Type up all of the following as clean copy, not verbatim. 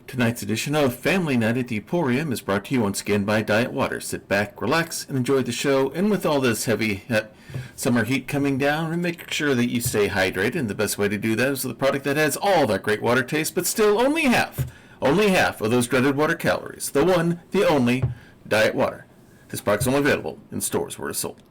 Tonight's edition of Family Night at the Emporium is brought to you once again by Diet Water. Sit back, relax, and enjoy the show. And with all this heavy summer heat coming down, and make sure that you stay hydrated. And the best way to do that is with a product that has all that great water taste, but still only half of those dreaded water calories. The one, the only, Diet Water. This product's only available in stores where it's sold.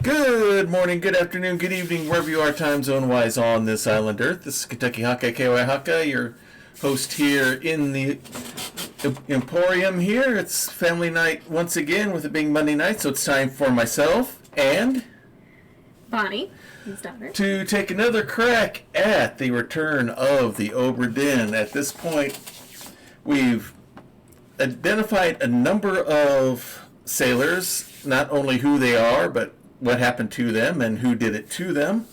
Good morning, good afternoon, good evening, wherever you are time zone-wise on this island Earth. This is Kentucky Hawkeye, KY Hawkeye, your host here in the Emporium here. It's family night once again with it being Monday night, so it's time for myself and Bonnie, his daughter, to take another crack at the return of the Obra Dinn. At this point, we've identified a number of sailors, not only who they are, but what happened to them and who did it to them.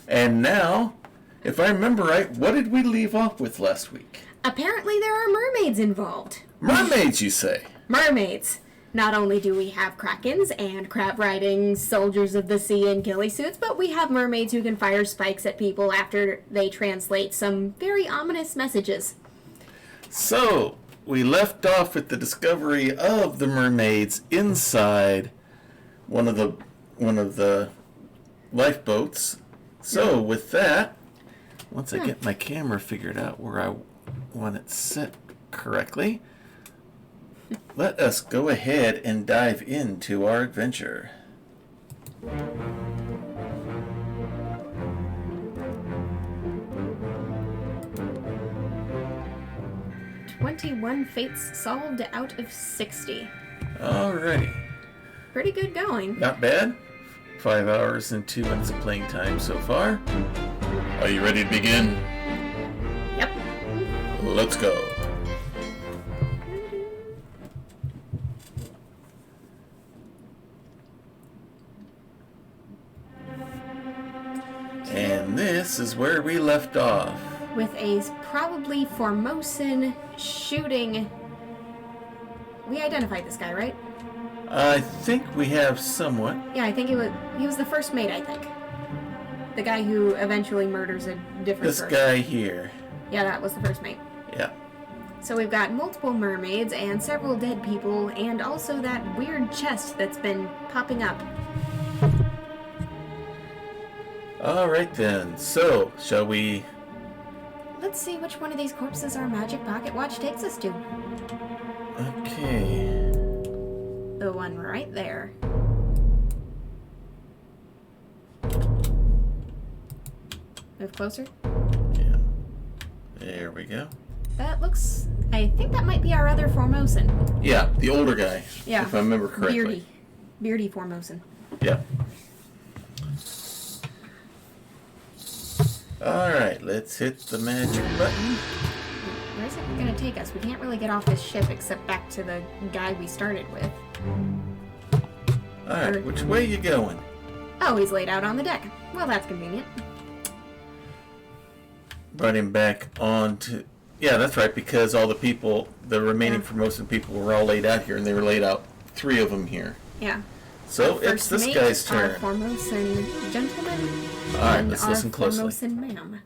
And now, if I remember right, what did we leave off with last week? Apparently there are mermaids involved. Mermaids, you say? Mermaids. Not only do we have krakens and crab-riding soldiers of the sea in ghillie suits, but we have mermaids who can fire spikes at people after they translate some very ominous messages. So, we left off with the discovery of the mermaids inside one of the lifeboats. So with that, once I get my camera figured out where I want it set correctly, let us go ahead and dive into our adventure. 21 fates solved out of 60. Alrighty. Pretty good going. Not bad. 5 hours and 2 minutes of playing time so far. Are you ready to begin? Yep. Let's go. And this is where we left off. With a probably Formosan shooting. We identified this guy, right? I think we have somewhat. Yeah, I think he was the first mate, I think. The guy who eventually murders a different This person. guy here. Yeah, that was the first mate. Yeah. So we've got multiple mermaids and several dead people, and also that weird chest that's been popping up. Alright then. So, shall we... Let's see which one of these corpses our magic pocket watch takes us to. Okay. The one right there. Move closer. Yeah. There we go. That looks... I think that might be our other Formosan. Yeah, the older guy. Yeah. If I remember correctly. Beardy Formosan. Yeah. Alright, let's hit the magic button. Where's it going to take us? We can't really get off this ship except back to the guy we started with. Alright, which way you going? Oh, he's laid out on the deck. Well, that's convenient. Brought him back onto... Yeah, that's right, because all the people, the remaining Formosan people were all laid out here, and they were laid out, 3 of them here. Yeah. So it's this guy's turn. Our Formosan gentleman. Alright, let's listen closely. Formosan ma'am.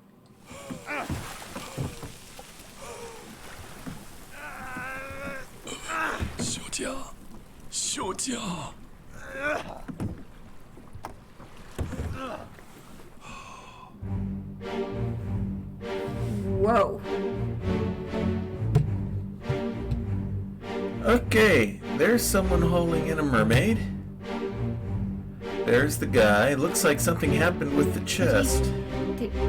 Whoa. Okay, there's someone hauling in a mermaid. There's the guy. Looks like something happened with the chest. Did he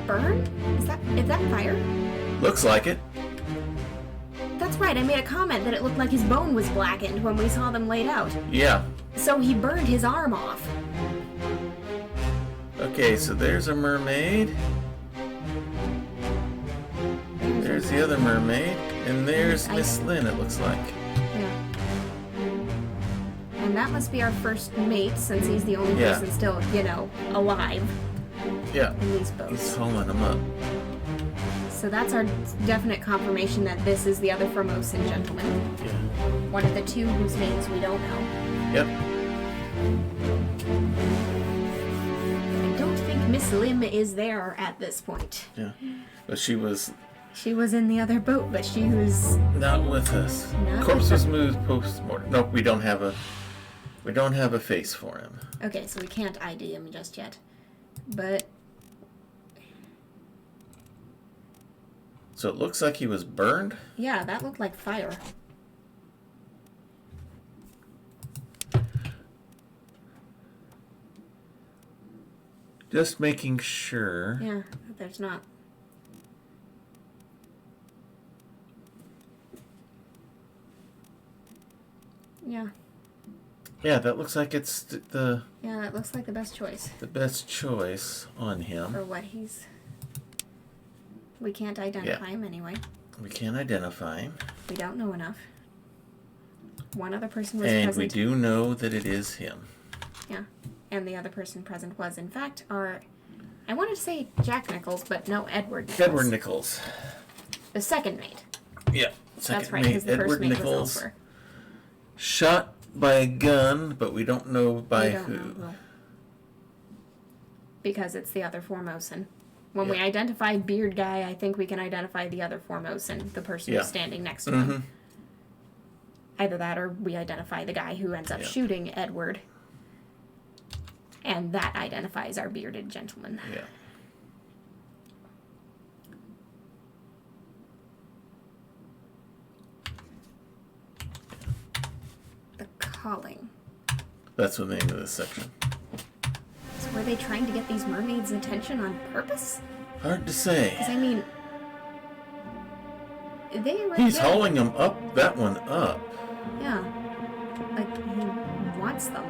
burn? Is that fire? Looks like it. That's right, I made a comment that it looked like his bone was blackened when we saw them laid out. Yeah. So he burned his arm off. Okay, so there's a mermaid. There's the other mermaid. And there's Miss Lynn, it looks like. Yeah. And that must be our first mate, since he's the only person still, alive. Yeah. In these boats. He's hauling them up. So that's our definite confirmation that this is the other Formosan gentleman. Yeah. One of the 2 whose names we don't know. Yep. I don't think Miss Lim is there at this point. Yeah. But she was She was in the other boat, but she was not with us. Not Corpse with was us. moved post-mortem. Nope, we don't have a face for him. okay. So we can't ID him just yet, but So it looks like he was burned. yeah, that looked like fire. Just making sure. Yeah, there's not. Yeah, Yeah, that looks like it's the yeah, that looks like the best choice best choice on him. for what he's. We can't identify him anyway. We can't identify him. We don't know enough. One other person was And present. we do know that it is him. Yeah, and the other person present was, in fact, our. I wanted to say Jack Nichols, but no, Edward Nichols. Edward Nichols. The second mate. Yeah. That's right, because the first mate was elsewhere. Shot by a gun, but we don't know by We don't who. know who. Because it's the other Formosan. When we Yeah. identify Beard Guy, I think we can identify the other Formosan, the person Yeah. who's standing next to Mm-hmm. him. Either that or we identify the guy who ends up Yeah. shooting Edward. And that identifies our bearded gentleman. Yeah. The Calling. That's the name of this section. So were they trying to get these mermaids' attention on purpose? Hard to say. Because, I mean... They were... He's hauling them up, that one up. Yeah. Like, he wants them.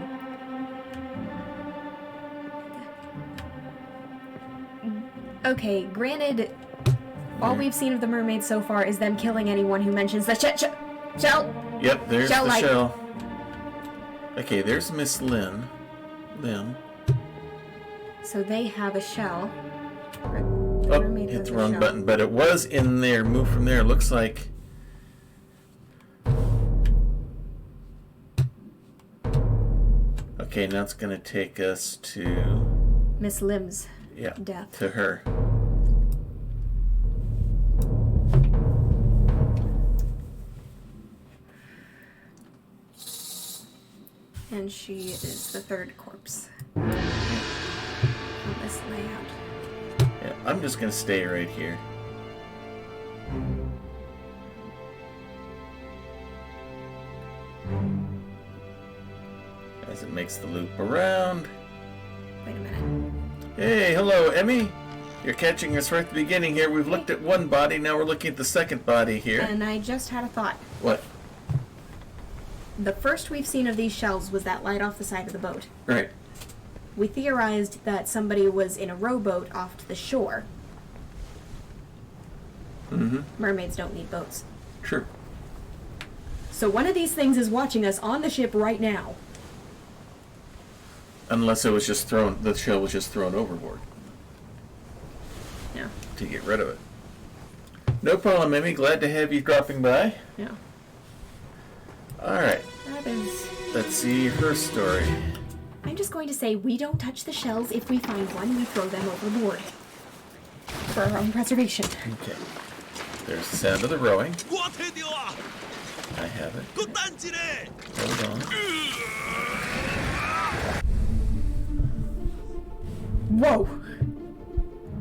Okay, granted, all we've seen of the mermaids so far is them killing anyone who mentions the shell. Yep, there's Shell the light. shell. Okay, there's Miss Lim. So they have a shell. Oh, Mermaid hit has the a wrong shell. button, but it was in there. Move from there. Looks like. Okay, now it's going to take us to. Miss Lim's Yeah, death. to her. And she is the third corpse. On this layout. Yeah, I'm just going to stay right here. As it makes the loop around. Wait a minute. Hey, hello, Emmy. You're catching us right at the beginning here. We've looked at one body, now we're looking at the second body here. And I just had a thought. What? The first we've seen of these shells was that light off the side of the boat. Right. We theorized that somebody was in a rowboat off to the shore. Mm-hmm. Mermaids don't need boats. Sure. So one of these things is watching us on the ship right now. Unless it was just thrown, the shell was just thrown overboard Yeah. to get rid of it. No problem, Emmy. Glad to have you dropping by. Yeah. All right. That is... Let's see her story. I'm just going to say we don't touch the shells. If we find one, we throw them overboard. For our own preservation. Okay. There's the sound of the rowing. 我睇到啊， I have it. 個單字咧， Hold on. Whoa!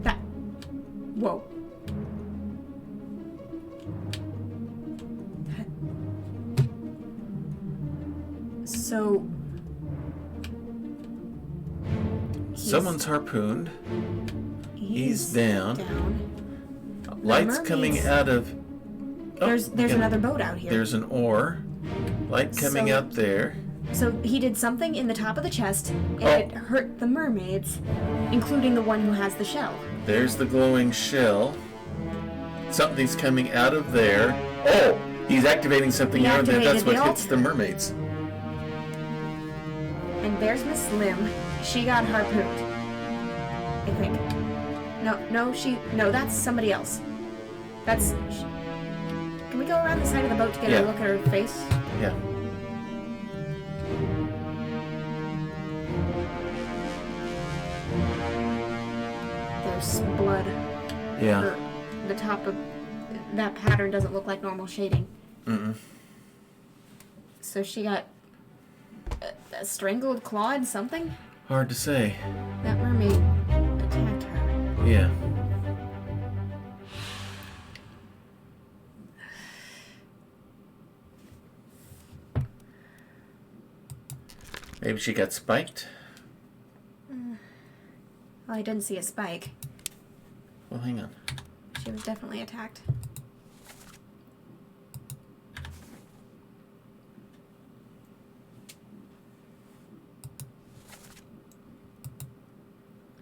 That... Whoa. So... Someone's harpooned. He's down. down. Lights coming mermaids- out of. Oh, There's again, another boat out here. There's an oar. Light coming So- out there. So he did something in the top of the chest, and Oh. it hurt the mermaids, including the one who has the shell. There's the glowing shell. Something's coming out of there. Oh, he's activating something He out there. That's activated what the hits the mermaids. And there's Miss Lim. She got harpooned. I think. No, that's somebody else. Can we go around the side of the boat to get Yeah. a look at her face? Yeah. Yeah. The top of that pattern doesn't look like normal shading. Mm-mm. So she got strangled, clawed, something? Hard to say. That mermaid attacked her. Yeah. Maybe she got spiked? Well, I didn't see a spike. Well, hang on. She was definitely attacked.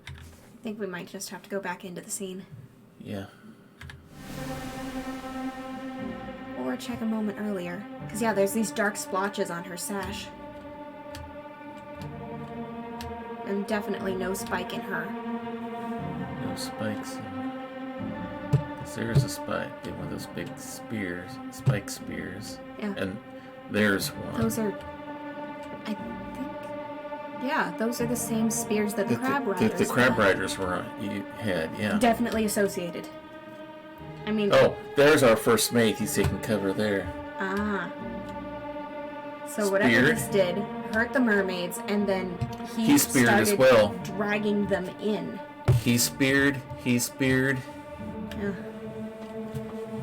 I think we might just have to go back into the scene. Yeah. Or check a moment earlier. Because, yeah, there's these dark splotches on her sash. And definitely no spike in her. No spikes. There's a spike. One of those big spears. Spike spears. Yeah. And there's one. Those are... I think... Yeah, those are the same spears that the crab riders That the crab had. riders had, yeah. Definitely associated. I mean... Oh, there's our first mate. He's taking cover there. Ah. So whatever Speared. this did hurt the mermaids, and then He speared started as well. dragging them in. He speared. Yeah.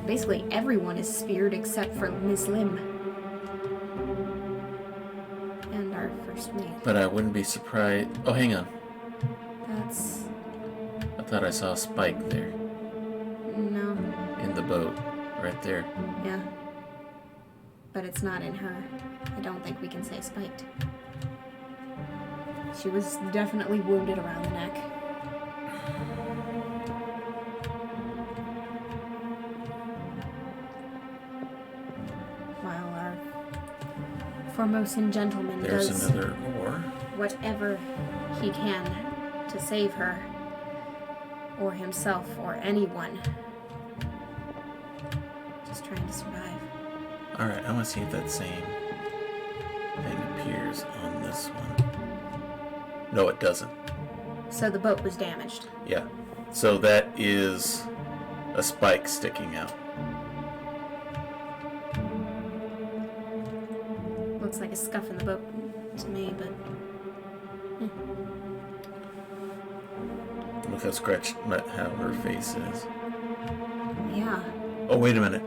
Basically, everyone is speared except for Miss Lim. And our first mate. But I wouldn't be surprised. Oh, hang on. That's... I thought I saw a spike there No. in the boat. Right there. Yeah. But it's not in her. I don't think we can say spiked. She was definitely wounded around the neck. While our Formosan gentleman There's does another oar. whatever he can to save her, or himself, or anyone. Just trying to survive. Alright, I want to see if that same thing appears on this one. No, it doesn't. So the boat was damaged. Yeah. So that is a spike sticking out. Looks like a scuff in the boat to me, but... Look how scratched, how her face is. Yeah. Oh, wait a minute.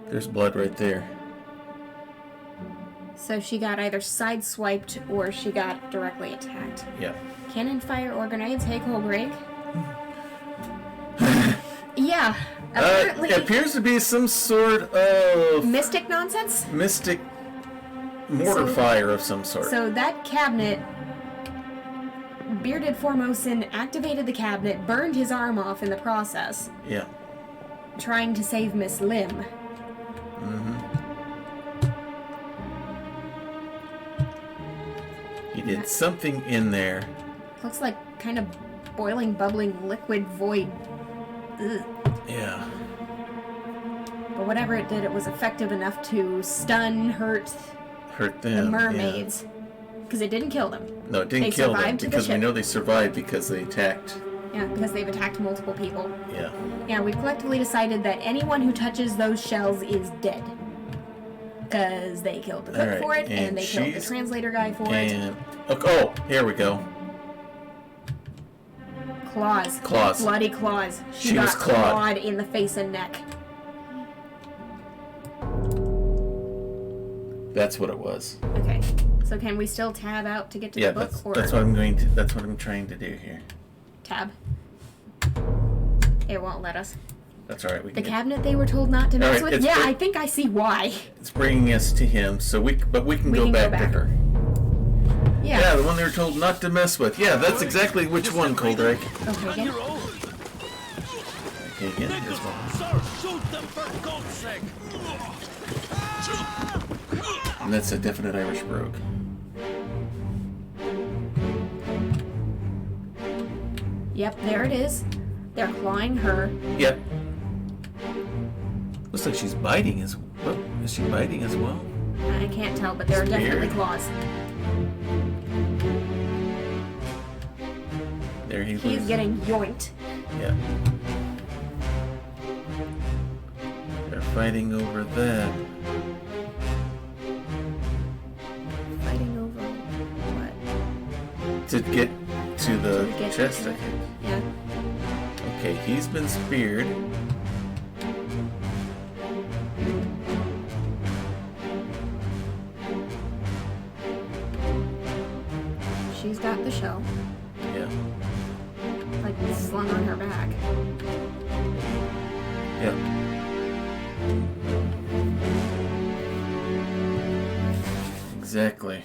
There's blood right there. So she got either sideswiped or she got directly attacked. Yeah. Cannon fire or grenades, hey Cole Greg? Yeah. Apparently... It appears to be some sort of mystic nonsense? mystic mortar fire of some sort. So that cabinet... Bearded Formosan activated the cabinet, burned his arm off in the process, Yeah. trying to save Miss Lim. Mm-hmm. He did something in there. Looks like kind of boiling, bubbling liquid void. Ugh. Yeah. But whatever it did, it was effective enough to stun, hurt Hurt the them. mermaids. Because it didn't kill them. Yeah. No, it didn't They kill them survived to the because we ship. know they survived because they attacked. Yeah, because they've attacked multiple people. Yeah. Yeah, we've collectively decided that anyone who touches those shells is dead. Because they killed the cook Alright, for it, and and they killed the she's- translator guy for it. And oh, here we go. Claws. Claws. Bloody claws. She got was clawed. in the face and neck. That's what it was. Okay. So can we still tab out to get to Yeah, the book? that's what I'm going to. That's what I'm trying to do here. Tab. It won't let us. That's all right. We The can. cabinet they were told not to mess Alright, with? it's Yeah, br- I think I see why. It's bringing us to him, so we can go can go back to back. her. Yeah. Yeah, the one they were told not to mess with. Yeah, that's exactly which one, Coldrake. Okay, again. Your own. Okay, again, here's one. Sir, shoot them for God's sake. And that's a definite Irish brogue. Yep, there it is. They're clawing her. Yep. Looks like she's biting as well. Is she biting as well? I can't tell, but there are definitely Spear. claws. There he He's was. getting yoinked. Yeah. They're fighting over that. Fighting over what? To get to the To get chest, to I it. think. Yeah. Okay, he's been speared. She's got the shell, Yeah. like slung on her back. Yeah. Exactly.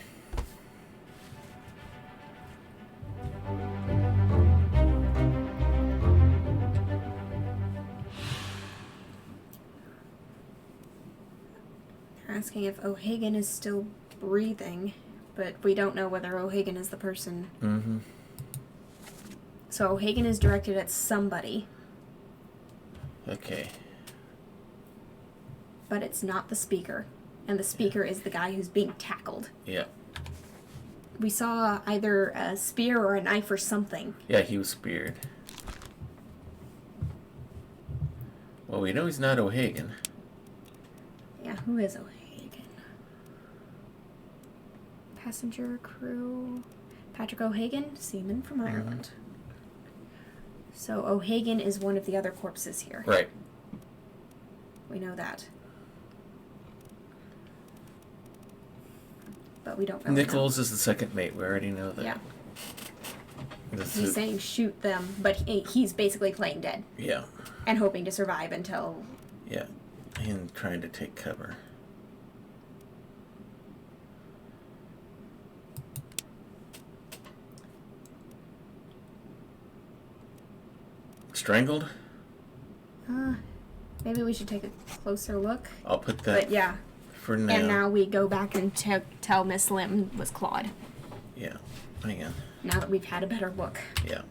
They're asking if O'Hagan is still breathing, but we don't know whether O'Hagan is the person. Mm-hmm. So O'Hagan is directed at somebody, Okay. but it's not the speaker. And the speaker is the guy who's being tackled. Yeah. We saw either a spear or a knife or something. Yeah, he was speared. Well, we know he's not O'Hagan. Yeah, who is O'Hagan? Passenger crew. Patrick O'Hagan, seaman from Ireland. So O'Hagan is one of the other corpses here. Right. We know that. But we don't really Nichols is the second mate. We already know that. Yeah. This He's is- saying shoot them, but he's basically playing dead Yeah. and hoping to survive until... Yeah. And trying to take cover. Strangled? Maybe we should take a closer look. I'll put that But yeah. for now. And now we go back and tell Miss Lim was clawed. Yeah. Hang on. Now that we've had a better look. Yeah.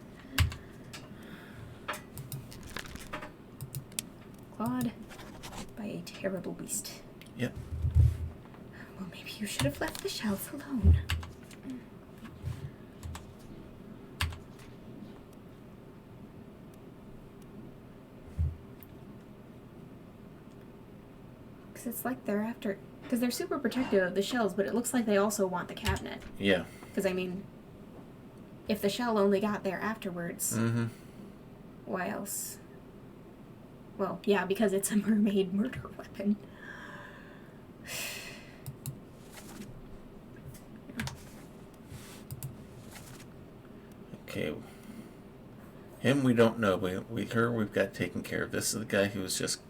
Clawed by a terrible beast. Yep. Well, maybe you should have left the shelf alone. Because it's like they're after... Because they're super protective of the shells, but it looks like they also want the cabinet. Yeah. Because, I mean, if the shell only got there afterwards, Mm-hmm. why else? Well, yeah, because it's a mermaid murder weapon. Okay. Him we don't know. Her we've got taken care of. This is the guy who was just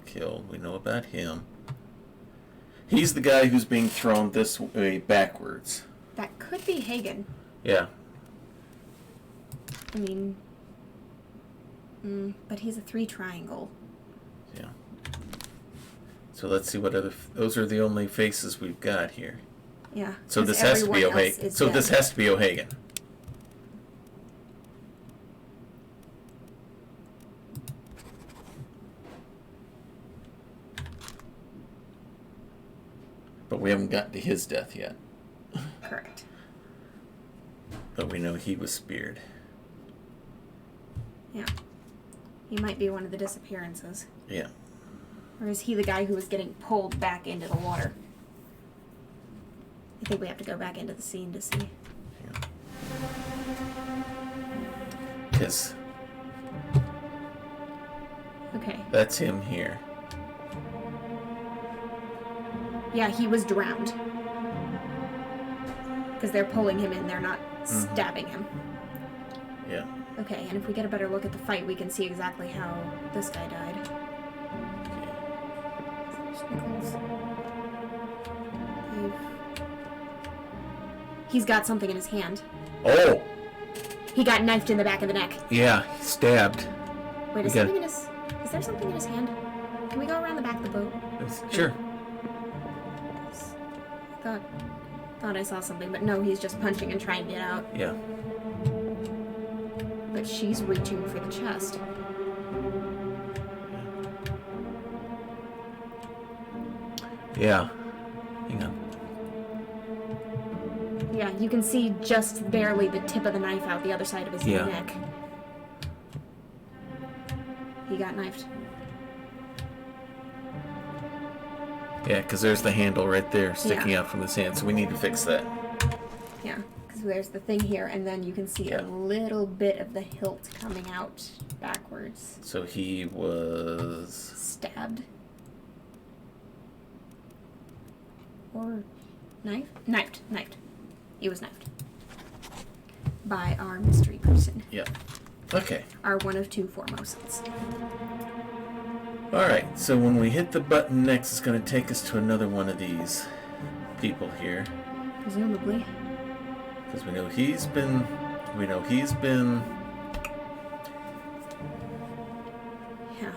killed. We know about him. He's the guy who's being thrown this way backwards. That could be Hagen. Yeah. I mean... but he's a 3 triangle. Yeah. So let's see what other... Those are the only faces we've got here. Yeah. So 'cause this has to be everyone else O'Hagan. is So this dead. has to be O'Hagan. But we haven't gotten to his death yet. Correct. But we know he was speared. Yeah. He might be one of the disappearances. Yeah. Or is he the guy who was getting pulled back into the water? I think we have to go back into the scene to see. Because Okay. that's him here. Yeah, he was drowned. Because they're pulling him in, they're not stabbing him. Yeah. Okay, and if we get a better look at the fight, we can see exactly how this guy died. Nichols. He's got something in his hand. Oh! He got knifed in the back of the neck. Yeah, stabbed. Wait, We got- is there something in his hand? Can we go around the back of the boat? Sure. Thought I saw something, but no, he's just punching and trying to get out. Yeah. But she's reaching for the chest. Yeah. Hang on. Yeah, you can see just barely the tip of the knife out the other side of his Yeah. neck. he got knifed. Yeah, because there's the handle right there sticking out from his hand, so we need to fix that. Yeah, because there's the thing here, and then you can see a little bit of the hilt coming out backwards. So he was... Stabbed. Or knifed. He was knifed. By our mystery person. Yep. Okay. Our one of two Formosans. Alright, so when we hit the button next, it's going to take us to another one of these people here. Presumably. Because we know he's been... Yeah.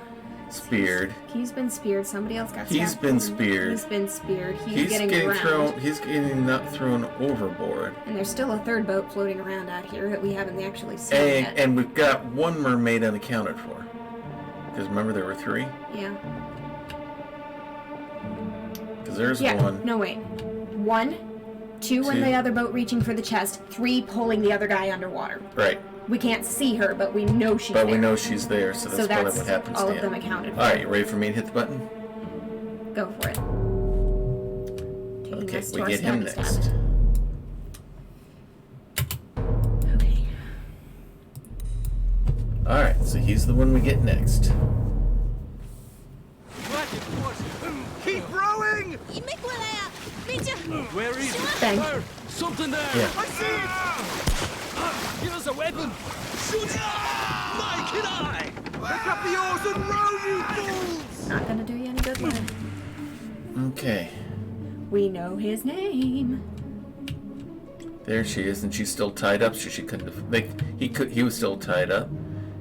speared. He's been speared. Somebody else got stabbed. He's been speared. He's been speared. He's getting thrown. He's getting not thrown overboard. And there's still a third boat floating around out here that we haven't actually seen yet. And we've got one mermaid unaccounted for. Because remember there were 3? Yeah. Because there's one. No, wait. 1, 2 in the other boat reaching for the chest, 3 pulling the other guy underwater. Right. We can't see her, but we know she's there. But we know she's there, so that's probably what happens all to of them accounted for. Alright, you ready for me to hit the button? Go for it. Okay, we get him next. Okay. Alright, so he's the one we get next. Keep rowing! Where is it? Bang. Something there! Yeah. I see it! Give us a weapon! Shoot! My kid eye! Pick up the oars and row, you fools! Not gonna do you any good, lad. Okay. We know his name. There she is, and she's still tied up, so she couldn't have... He was still tied up.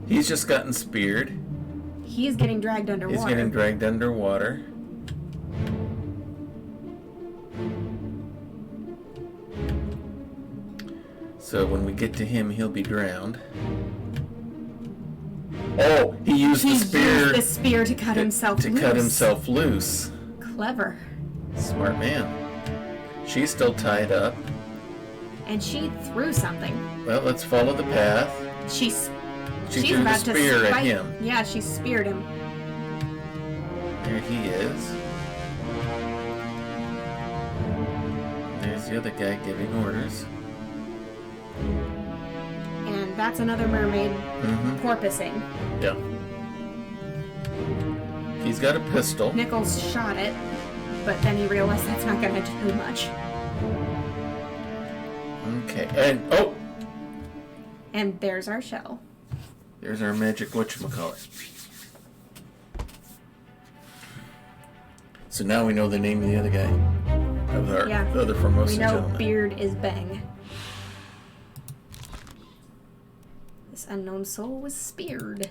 He's just gotten speared. He's getting dragged underwater. He's getting dragged underwater. So when we get to him, he'll be drowned. Oh, he used the spear. Used the spear to cut himself loose. To cut himself loose. Clever. Smart man. She's still tied up. And she threw something. Well, let's follow the path. She threw the about spear to at him. Yeah, she speared him. There he is. There's the other guy giving orders. And that's another mermaid porpoising. Yeah. He's got a pistol. Nichols shot it, but then he realized that's not going to do much. Okay, and oh! And there's our shell. There's our magic whatchamacallit. So now we know the name of the other guy. Of our, the other Formosan we know gentleman. Beard is Bang. This unknown soul was speared.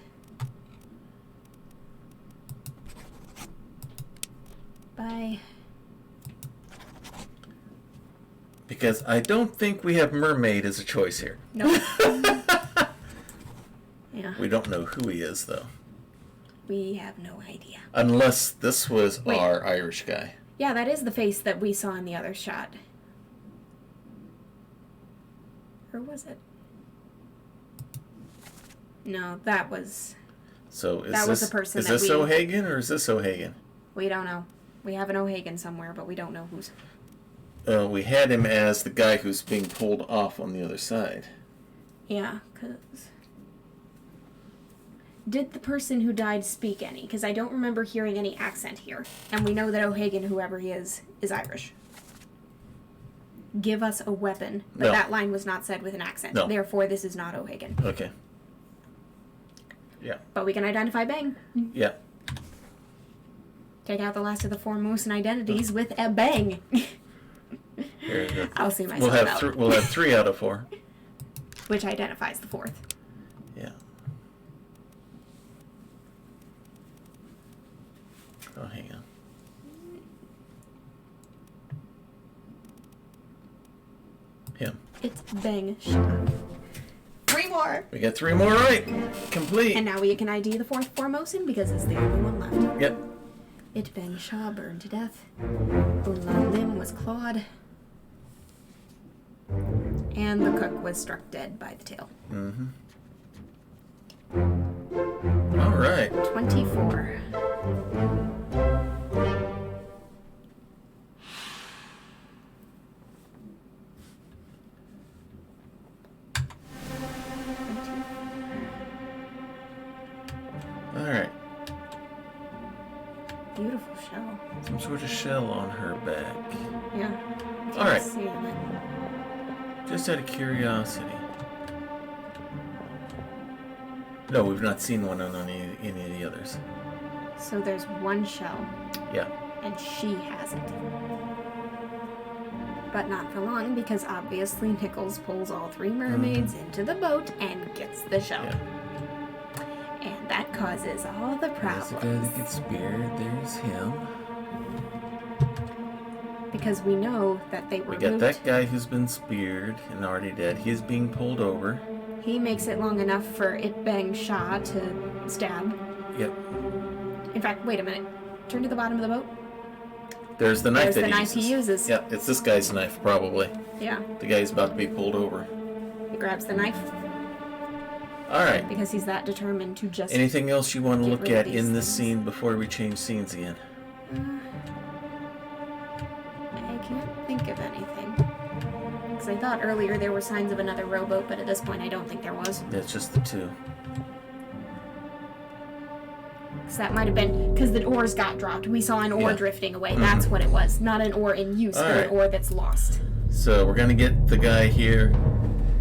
By... Because I don't think we have mermaid as a choice here. Nope. Yeah. We don't know who he is, though. We have no idea. Unless this was our Irish guy. Yeah, that is the face that we saw in the other shot. Or was it? No, that was... So is that was the person is that this O'Hagan or is this O'Hagan? We don't know. We have an O'Hagan somewhere, but we don't know who's... We had him as the guy who's being pulled off on the other side. Yeah, because... Did the person who died speak any? Because I don't remember hearing any accent here. And we know that O'Hagan, whoever he is Irish. Give us a weapon. But that line was not said with an accent. No. Therefore, this is not O'Hagan. Okay. Yeah. But we can identify Bang. Yeah. Take out the last of the Formosan identities with a bang. I'll see myself out. We'll have 3 out of 4. Which identifies the 4th. Yeah. Oh, hang on. Him. It's Bang Shaw. 3 more! We got 3 more right. Complete. And now we can ID the 4th Formosan because it's the only one left. Yep. It Bang Shaw burned to death. One limb was clawed. And the cook was struck dead by the tail. Mm-hmm. All right. 24. All right. Beautiful shell. Some sort of shell on her back. Yeah. All right. See it. Just out of curiosity. No, we've not seen one on any of the others. So there's one shell, Yeah. and she has it. But not for long, because obviously Nichols pulls all three mermaids into the boat and gets the shell. Yeah. And that causes all the There's the guy problems. that gets speared. There's him. Because we know that they were We got moved. that guy who's been speared and already dead. He's being pulled over. He makes it long enough for It Bang Shah to stab. Yep. In fact, wait a minute. Turn to the bottom of the boat. There's the knife There's that the he knife uses. he uses. Yep, it's this guy's knife, probably. Yeah. The guy's about to be pulled over. He grabs the knife All right. because he's that determined to just... Anything else you want to Get look rid of at these in this things. scene before we change scenes again? I can't think of anything. Because I thought earlier there were signs of another rowboat, but at this point I don't think there was. It's just the two. Because that might have been... Because the oars got dropped. We saw an oar Yeah. drifting away. That's what it was. Not an oar in use, but Alright. an oar that's lost. So we're gonna get the guy here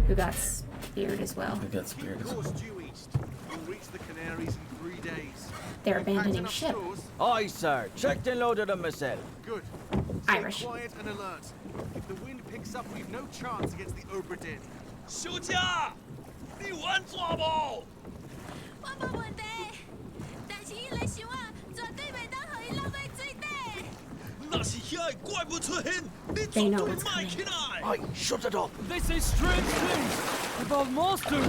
Who got speared as well. who got speared. Course due east. We'll reach the Canaries in 3 days. They're Packed abandoning enough ship. stores? Aye, sir. Checked and loaded them myself. Good. Irish. Stay quiet and alert. If the wind picks up, we've no chance against the Obra Dinn. 休假，你玩抓不？我冇问题，但是伊来想啊，绝对袂当互伊落去水底。那是遐个怪物出现，你 They 绝 know 对 what's 卖 coming. 起来。 Aye, shut it up. They say strange things about monsters.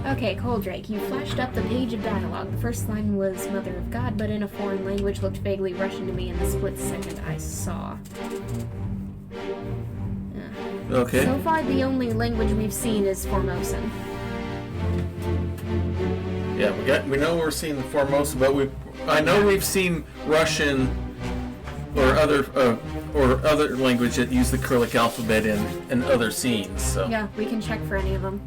Okay, Coldrake, you flashed up the page of dialogue. The first line was Mother of God, but in a foreign language looked vaguely Russian to me in the split second I saw. Okay. So far, the only language we've seen is Formosan. Yeah, we know we're seeing the Formosa, but I know we've seen Russian or other language that use the Cyrillic alphabet in other scenes. So Yeah, we can check for any of them.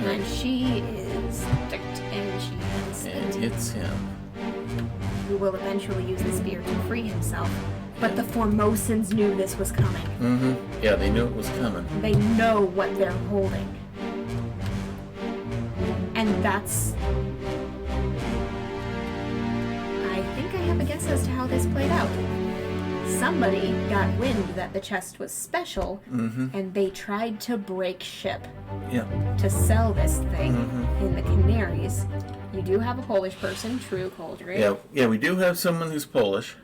And she is decked, and she has and it. it's him. Who will eventually use the spear to free himself. But the Formosans knew this was coming. Mm-hmm. Yeah, they knew it was coming. They know what they're holding. And that's... I think I have a guess as to how this played out. Somebody got wind that the chest was special, and they tried to break ship Yeah. to sell this thing in the Canaries. You do have a Polish person, true, Coldrake. Yeah, we do have someone who's Polish.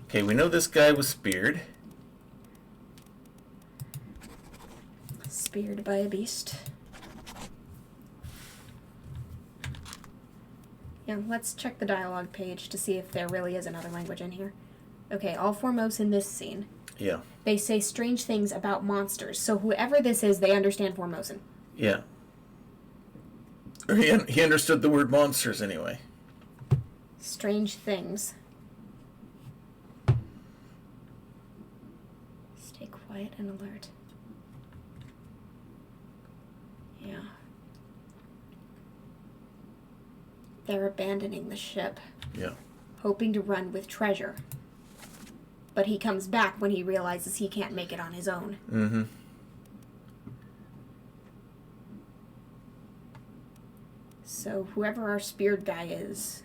Okay, we know this guy was speared. Speared by a beast. Yeah, let's check the dialogue page to see if there really is another language in here. Okay, all foremost in this scene. Yeah. They say strange things about monsters, so whoever this is, they understand Formosan. Yeah. Or he understood the word monsters anyway. Strange things. Stay quiet and alert. Yeah. They're abandoning the ship, Yeah. hoping to run with treasure. But he comes back when he realizes he can't make it on his own. Mm-hmm. So whoever our speared guy is,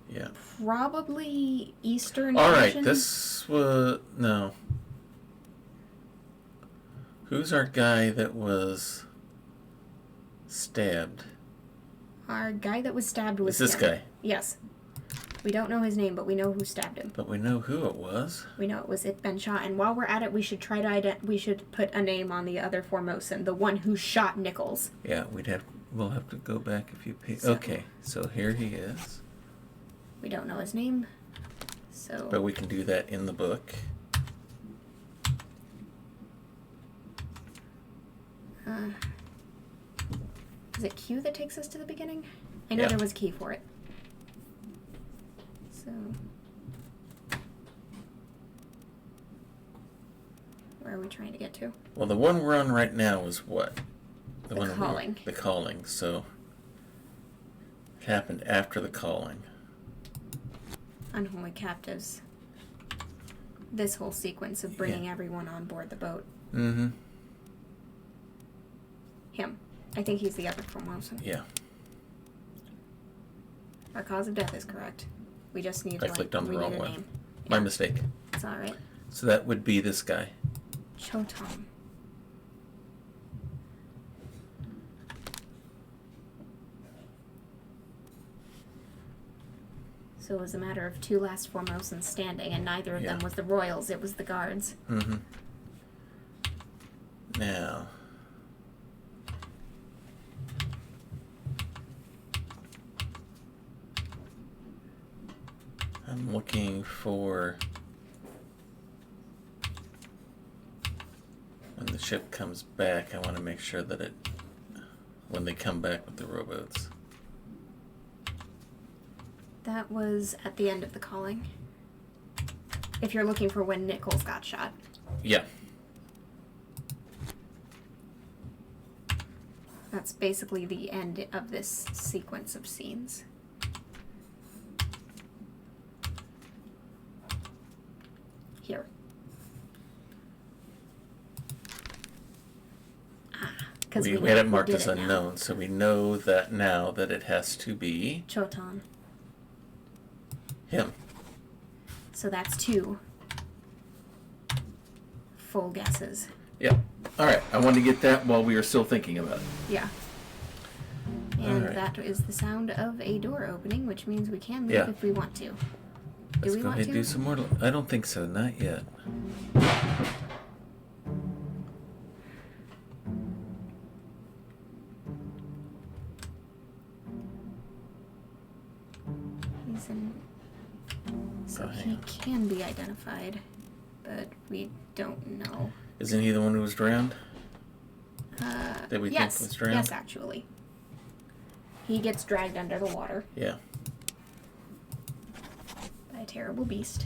Yeah. probably Eastern All right, Asian? this was... No. Who's our guy that was stabbed? Our guy that was stabbed was It's this him. guy. Yes. We don't know his name, but we know who stabbed him. But we know who it was. We know it was It Ben Shah, and while we're at it, we should try to we should put a name on the other Formosan, the one who shot Nichols. Yeah, we'll have to go back a few pages. So- Okay, so here he is. We don't know his name, so But we can do that in the book. Is it Q that takes us to the beginning? I know Yeah. there was a key for it. So... Where are we trying to get to? Well, the one we're on right now is what? The one that calling. The calling, so... It happened after the calling. Unholy captives. This whole sequence of bringing everyone on board the boat. Mm-hmm. Him. I think he's the other Formosan. Yeah. Our cause of death is correct. We just need I clicked on the wrong a one. name. My Yeah, mistake. it's alright. So that would be this guy. Chotom. So it was a matter of two last Formosans standing, and neither of them was the royals, it was the guards. Mm-hmm. Now... I'm looking for... When the ship comes back, I want to make sure that it... When they come back with the rowboats. That was at the end of the calling. If you're looking for when Nichols got shot. Yeah. That's basically the end of this sequence of scenes. Here. Because We had it marked as unknown, so we know that now that it has to be Choton. him. So that's two full guesses. Yep. Alright, I wanted to get that while we were still thinking about it. Yeah. And Alright. that is the sound of a door opening, which means we can leave Yeah. if we want to. Let's we go want ahead and to? do some more. I don't think so, not yet. He's in... So Oh, hang he on. can be identified, but we don't know. Isn't he the one who was drowned? That we yes, think was drowned? yes, actually. He gets dragged under the water Yeah. by a terrible beast.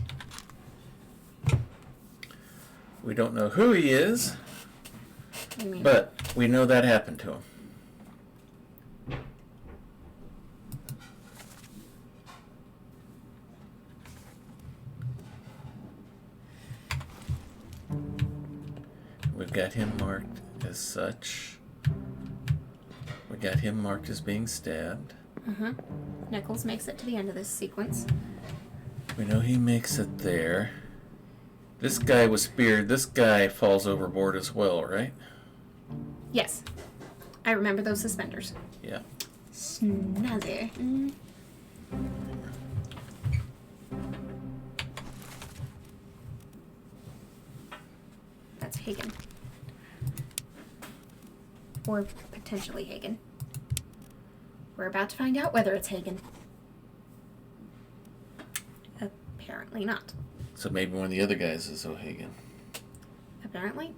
We don't know who he is, I mean, but we know that happened to him. We've got him marked as such. We got him marked as being stabbed. Nichols makes it to the end of this sequence. We know he makes it there. This guy was speared. This guy falls overboard as well, right? Yes. I remember those suspenders. Yeah. Snazzy. Mm. That's Hagen. Or potentially Hagen. We're about to find out whether it's Hagen. Apparently not. So maybe one of the other guys is O'Hagan. Apparently.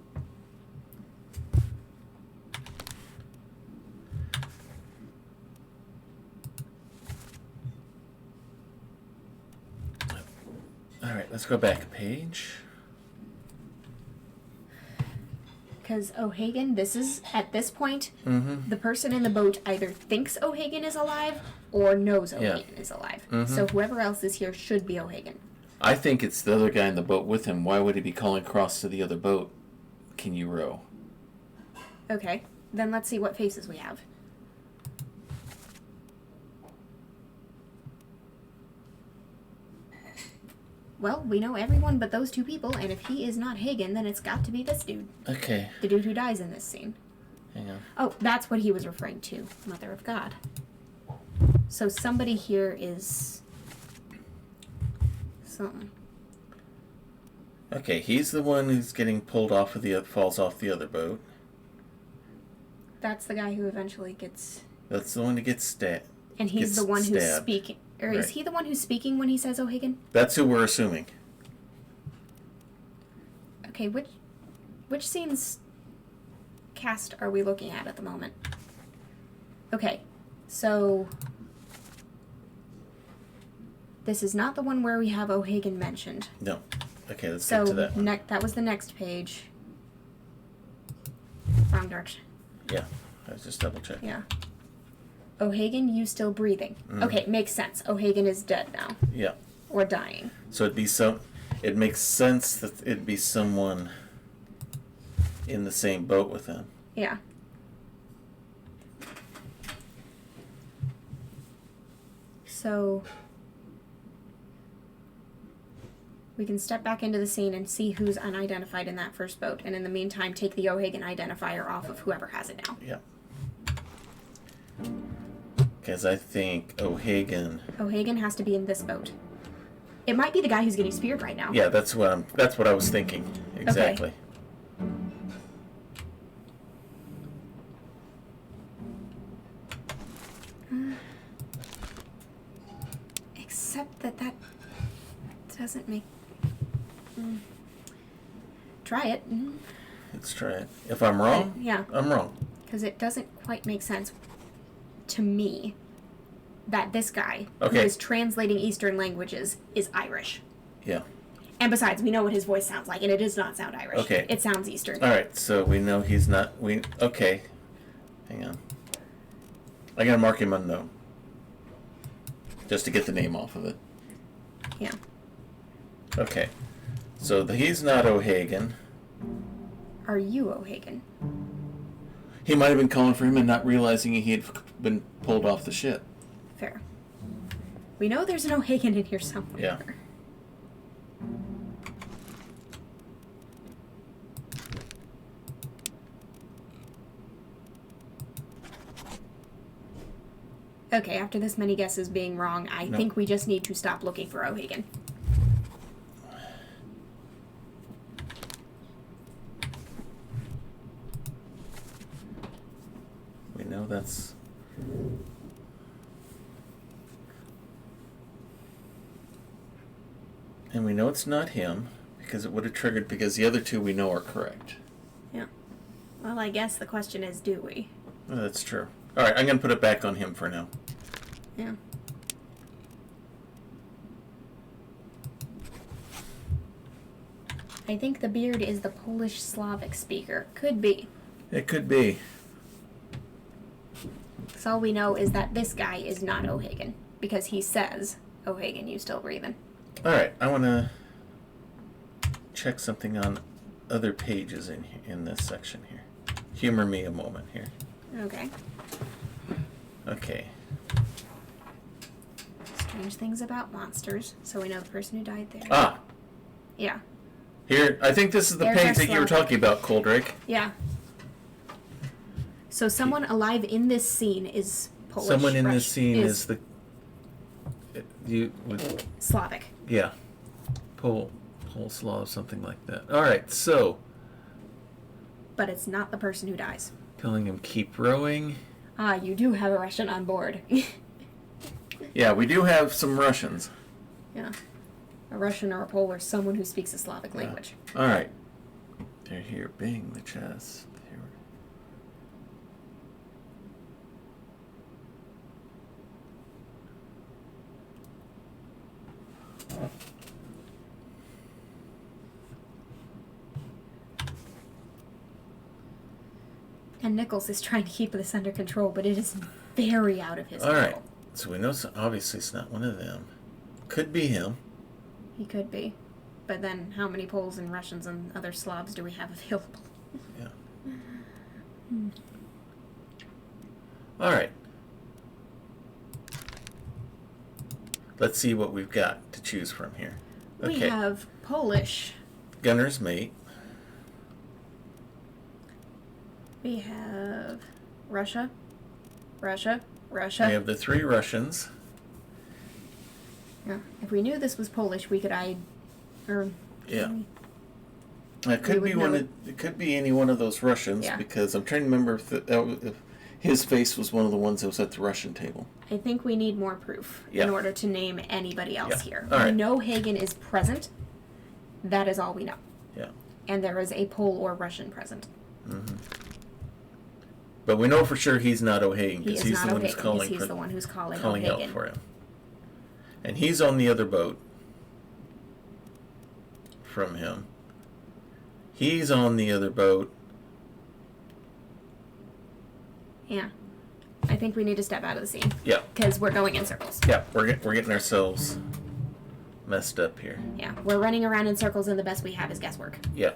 Alright, let's go back a page. Because O'Hagan, this is, at this point, Mm-hmm. the person in the boat either thinks O'Hagan is alive or knows Yeah. O'Hagan is alive. Mhm. So whoever else is here should be O'Hagan. I think it's the other guy in the boat with him. Why would he be calling across to the other boat? Can you row? Okay, then let's see what faces we have. Well, we know everyone but those two people, and if he is not Hagen, then it's got to be this dude. Okay, The dude who dies in this scene. hang on. Oh, that's what he was referring to. Mother of God. So somebody here is... something. Okay, he's the one who's getting pulled off of the falls off the other boat. That's the guy who eventually gets... That's the one who gets stabbed. And he's Gets the one who's stabbed. speaking... Or Right. is he the one who's speaking when he says O'Hagan? That's who we're assuming. Okay, which scene's cast are we looking at the moment? Okay, so this is not the one where we have O'Hagan mentioned. No. Okay, let's So get to that one. that was the next page. Wrong direction. Yeah, I was just double checking. Yeah. O'Hagan, you still breathing? Okay, makes sense. O'Hagan is dead now, Yeah. or dying. So it makes sense that it'd be someone in the same boat with him. Yeah. So we can step back into the scene and see who's unidentified in that first boat, and in the meantime, take the O'Hagan identifier off of whoever has it now. Yeah. Because I think O'Hagan. O'Hagan has to be in this boat. It might be the guy who's getting speared right now. Yeah, that's what I was thinking. Exactly. Except that doesn't make... Try it. Let's try it. If I'm wrong, Yeah. I'm wrong. Because it doesn't quite make sense to me that this guy, who Okay. is translating Eastern languages, is Irish. Yeah. And besides, we know what his voice sounds like, and it does not sound Irish. Okay. It sounds Eastern. All right. So we know he's not. Okay. Hang on. I gotta mark him unknown. Just to get the name off of it. Yeah. Okay. So he's not O'Hagan. Are you O'Hagan? He might have been calling for him and not realizing he had been pulled off the ship. Fair. We know there's an O'Hagan in here somewhere. Yeah. Okay, after this many guesses being wrong, I No. think we just need to stop looking for O'Hagan. We know that's. And we know it's not him because it would have triggered because the other two we know are correct. Yeah. Well, I guess the question is, do we? Oh, that's true. All right, I'm going to put it back on him for now. Yeah. I think the beard is the Polish Slavic speaker. Could be. It could be. So all we know is that this guy is not O'Hagan, because he says, O'Hagan, you still breathing. All right, I want to check something on other pages in this section here. Humor me a moment here. Okay. Okay. Strange things about monsters. So we know the person who died there. Ah, Yeah. here. I think this is the There's page our that you were Slavic. talking about, Coldrake. Yeah. So someone alive in this scene is Polish. Someone in this Russian- scene is the you would Slavic. yeah, Pole Slav, something like that. All right, so But it's not the person who dies. telling him keep rowing. Ah, you do have a Russian on board. Yeah, we do have some Russians. Yeah. A Russian or a Pole or someone who speaks a Slavic language. All right, they're here. Bang the chest. Here. And Nichols is trying to keep this under control, but it is very out of his All control. right, so we know. Obviously, it's not one of them. Could be him. He could be. But then how many Poles and Russians and other Slavs do we have available? Yeah. All right. Let's see what we've got to choose from here. We Okay. have Polish. Gunner's mate. We have Russia. Russia. We have the three Russians. Yeah. If we knew this was Polish, we could Yeah. It could would be know. it could be any one of those Russians Yeah. because I'm trying to remember if his face was one of the ones that was at the Russian table. I think we need more proof Yeah. in order to name anybody else Yeah. here. All We right. know Hagen is present. That is all we know. Yeah. And there is a Pole or Russian present. Mm-hmm. But we know for sure he's not O'Hagan He because is he's not the one who's O'Hagan, calling 'cause he's for the one who's calling out O'Hagan. for him. And he's on the other boat from him. He's on the other boat. Yeah. I think we need to step out of the scene. Yeah. Because we're going in circles. Yeah, we're getting ourselves messed up here. Yeah. We're running around in circles and the best we have is guesswork. Yeah.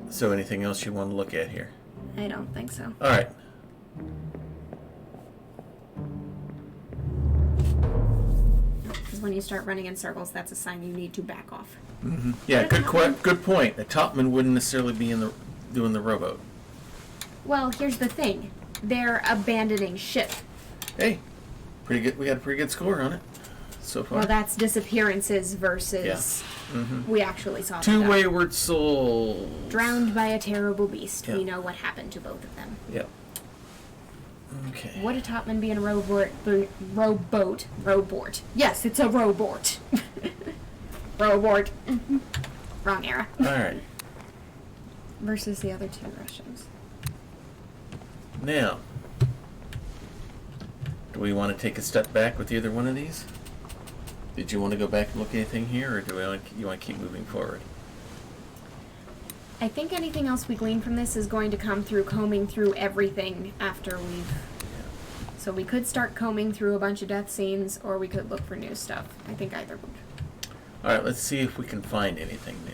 So anything else you want to look at here? I don't think so. All right. Because when you start running in circles, that's a sign you need to back off. Yeah, good point. A topman wouldn't necessarily be doing the rowboat. Well, here's the thing. They're abandoning ship. Hey, pretty good. We got a pretty good score on it so far. Well, that's disappearances versus we actually saw Two them die. wayward souls. Drowned by a terrible beast. Yeah. We know what happened to both of them. Yep. Okay. Would a topman be in a rowboat? Yes, it's a rowboat. Rowboat. Wrong era. All right. Versus the other two Russians. Now, do we want to take a step back with either one of these? Did you want to go back and look at anything here, or you want to keep moving forward? I think anything else we glean from this is going to come through combing through everything after we've... So we could start combing through a bunch of death scenes, or we could look for new stuff. I think either would. All right, let's see if we can find anything new.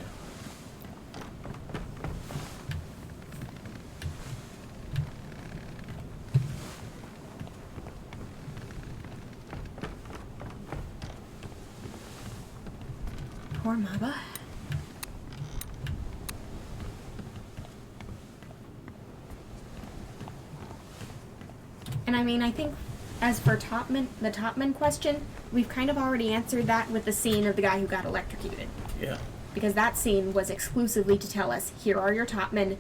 Poor Maba. And I mean, I think as for the Topman question, we've kind of already answered that with the scene of the guy who got electrocuted. Yeah. Because that scene was exclusively to tell us, here are your Topmen.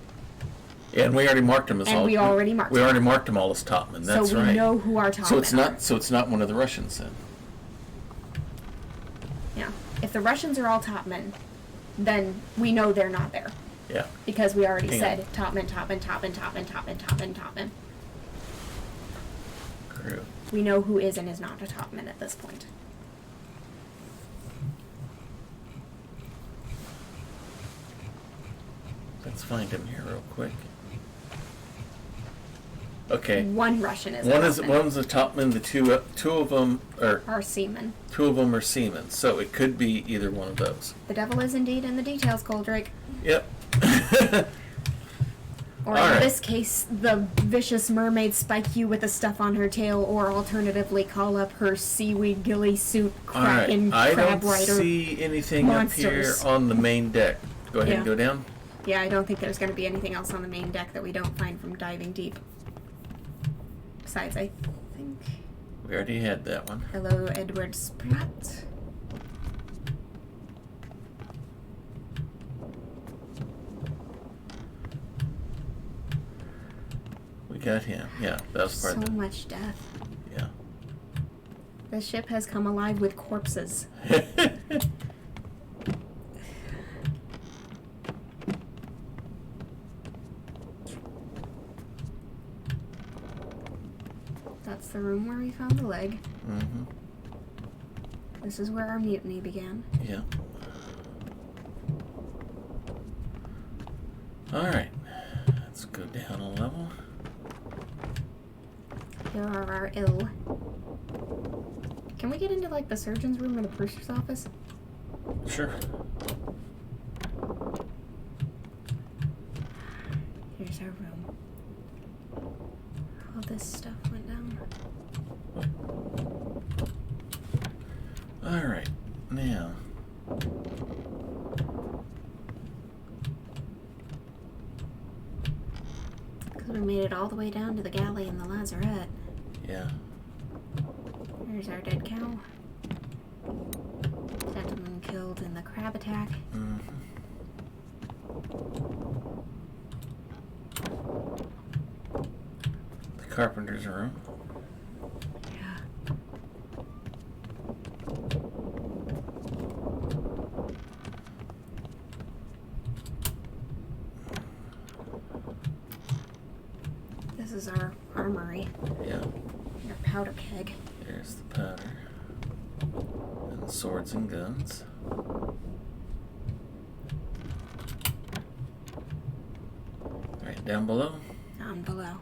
Yeah, and we already marked them as And all. we already marked We them. already marked them all as topmen. That's so we right. know who our Topmen So it's are. not. So it's not one of the Russians then. Yeah. If the Russians are all Topmen, then we know they're not there. Yeah. Because we already Hang said on. Topmen. Crew. We know who is and is not a Topman at this point. Let's find him here real quick. Okay. One Russian is a One's Topman. a topman. The two of them are Our seamen. seamen. So it could be either one of those. The devil is indeed in the details, Goldrake. Yep. Or All in right. this case, the vicious mermaid spike you with the stuff on her tail, or alternatively call up her seaweed ghillie suit All right. kraken I crab don't rider. see anything monsters. up here on the main deck. Go ahead and Yeah. go down. Yeah, I don't think there's going to be anything else on the main deck that we don't find from diving deep. Besides, I think... We already had that one. Hello, Edward Spratt. We got him. Yeah, that was part So of much death. Yeah. The ship has come alive with corpses. That's the room where we found the leg. Mm-hmm. This is where our mutiny began. Yeah. Alright. Let's go down a level. Here are our ill. Can we get into, like, the surgeon's room or the purser's office? Sure. Here's our room. All this stuff went down. Alright. Now. Because we made it all the way down to the galley and the lazarette. Yeah. Here's our dead cow. Gentleman killed in the crab attack. Mm-hmm. The carpenter's room. Yeah. This is Yeah. Your powder keg. There's the powder. And swords and guns. Right down below. Down below.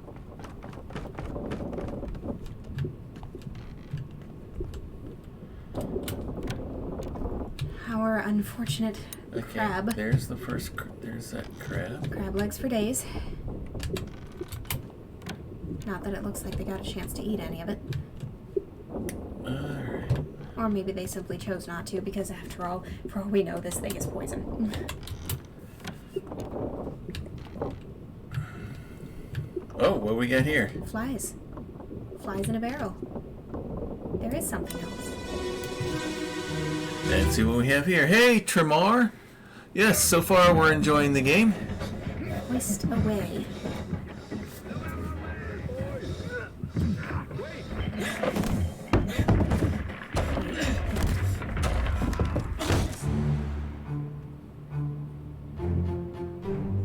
Our unfortunate Okay, crab. there's the first. There's that crab. Crab legs for days. Not that it looks like they got a chance to eat any of it. Alright. Or maybe they simply chose not to, because after all, for all we know, this thing is poison. Oh, what we got here? Flies. Flies in a barrel. There is something else. Let's see what we have here. Hey, Tremor! Yes, so far we're enjoying the game. Hoist away.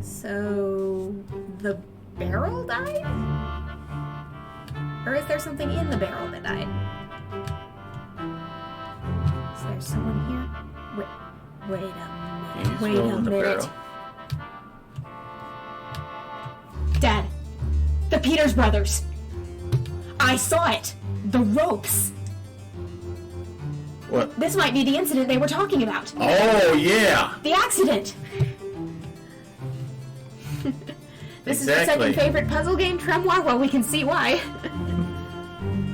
So, the barrel died? Or is there something in the barrel that died? Is there someone here? Wait a minute. He's Wait a rolling the minute. barrel. Dad, the Peters brothers. I saw it. The ropes. What? This might be the incident they were talking about. Oh, yeah! The accident. This is your Exactly. second favorite puzzle game, Tremoir? Well, we can see why.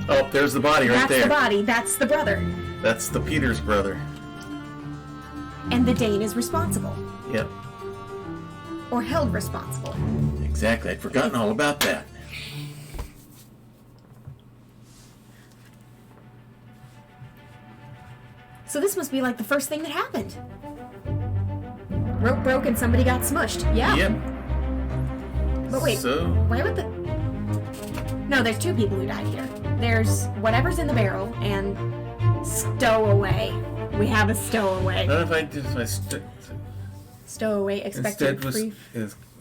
Oh, there's the body right That's there. the body. That's the brother. That's the Peters brother. And the Dane is responsible. Yep, Or held responsible. exactly. I'd forgotten all about that. So this must be like the first thing that happened. Rope broke and somebody got smushed. Yeah. Yep. But wait, So, why would the... No, there's two people who died here. There's whatever's in the barrel and stowaway. We have a stowaway. not if I did my Stowaway expected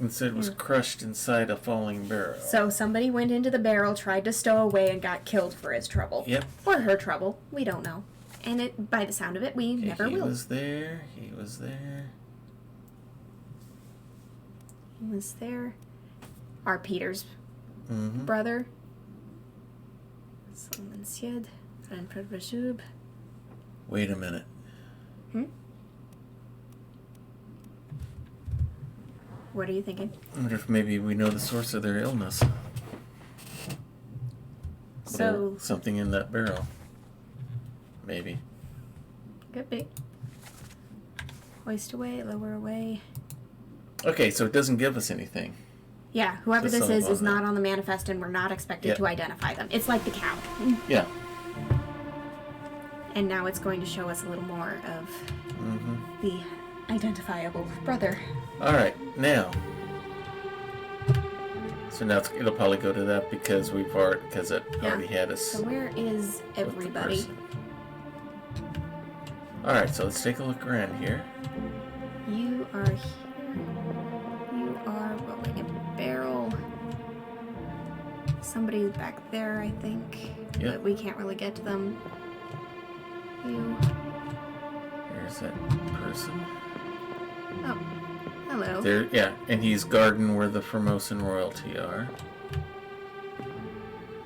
instead was crushed inside a falling barrel. So somebody went into the barrel, tried to stow away, and got killed for his trouble. Yep. Or her trouble. We don't know. And it, by the sound of it, we Okay, never he will. was there. He was there. He was there. Our Peter's Mm-hmm. brother. Solomon Sied. Renfred Rashub. Wait a minute. What are you thinking? I wonder if maybe we know the source of their illness. So, Something in that barrel. Maybe. could be. Hoist away, lower away. Okay, so it doesn't give us anything. Yeah, whoever Just this some is of them. not on the manifest, and we're not expected Yep. to identify them. It's like the cow. Yeah. And now it's going to show us a little more of the identifiable brother. Alright, now. So now it'll probably go to that because it already had us. So where is with the everybody? person. Alright, so let's take a look around here. You are here. You are rolling a barrel. Somebody back there, I think. Yep. But we can't really get to them. You. There's that person. Oh. Hello. There, yeah, and he's guarding where the Formosan royalty are.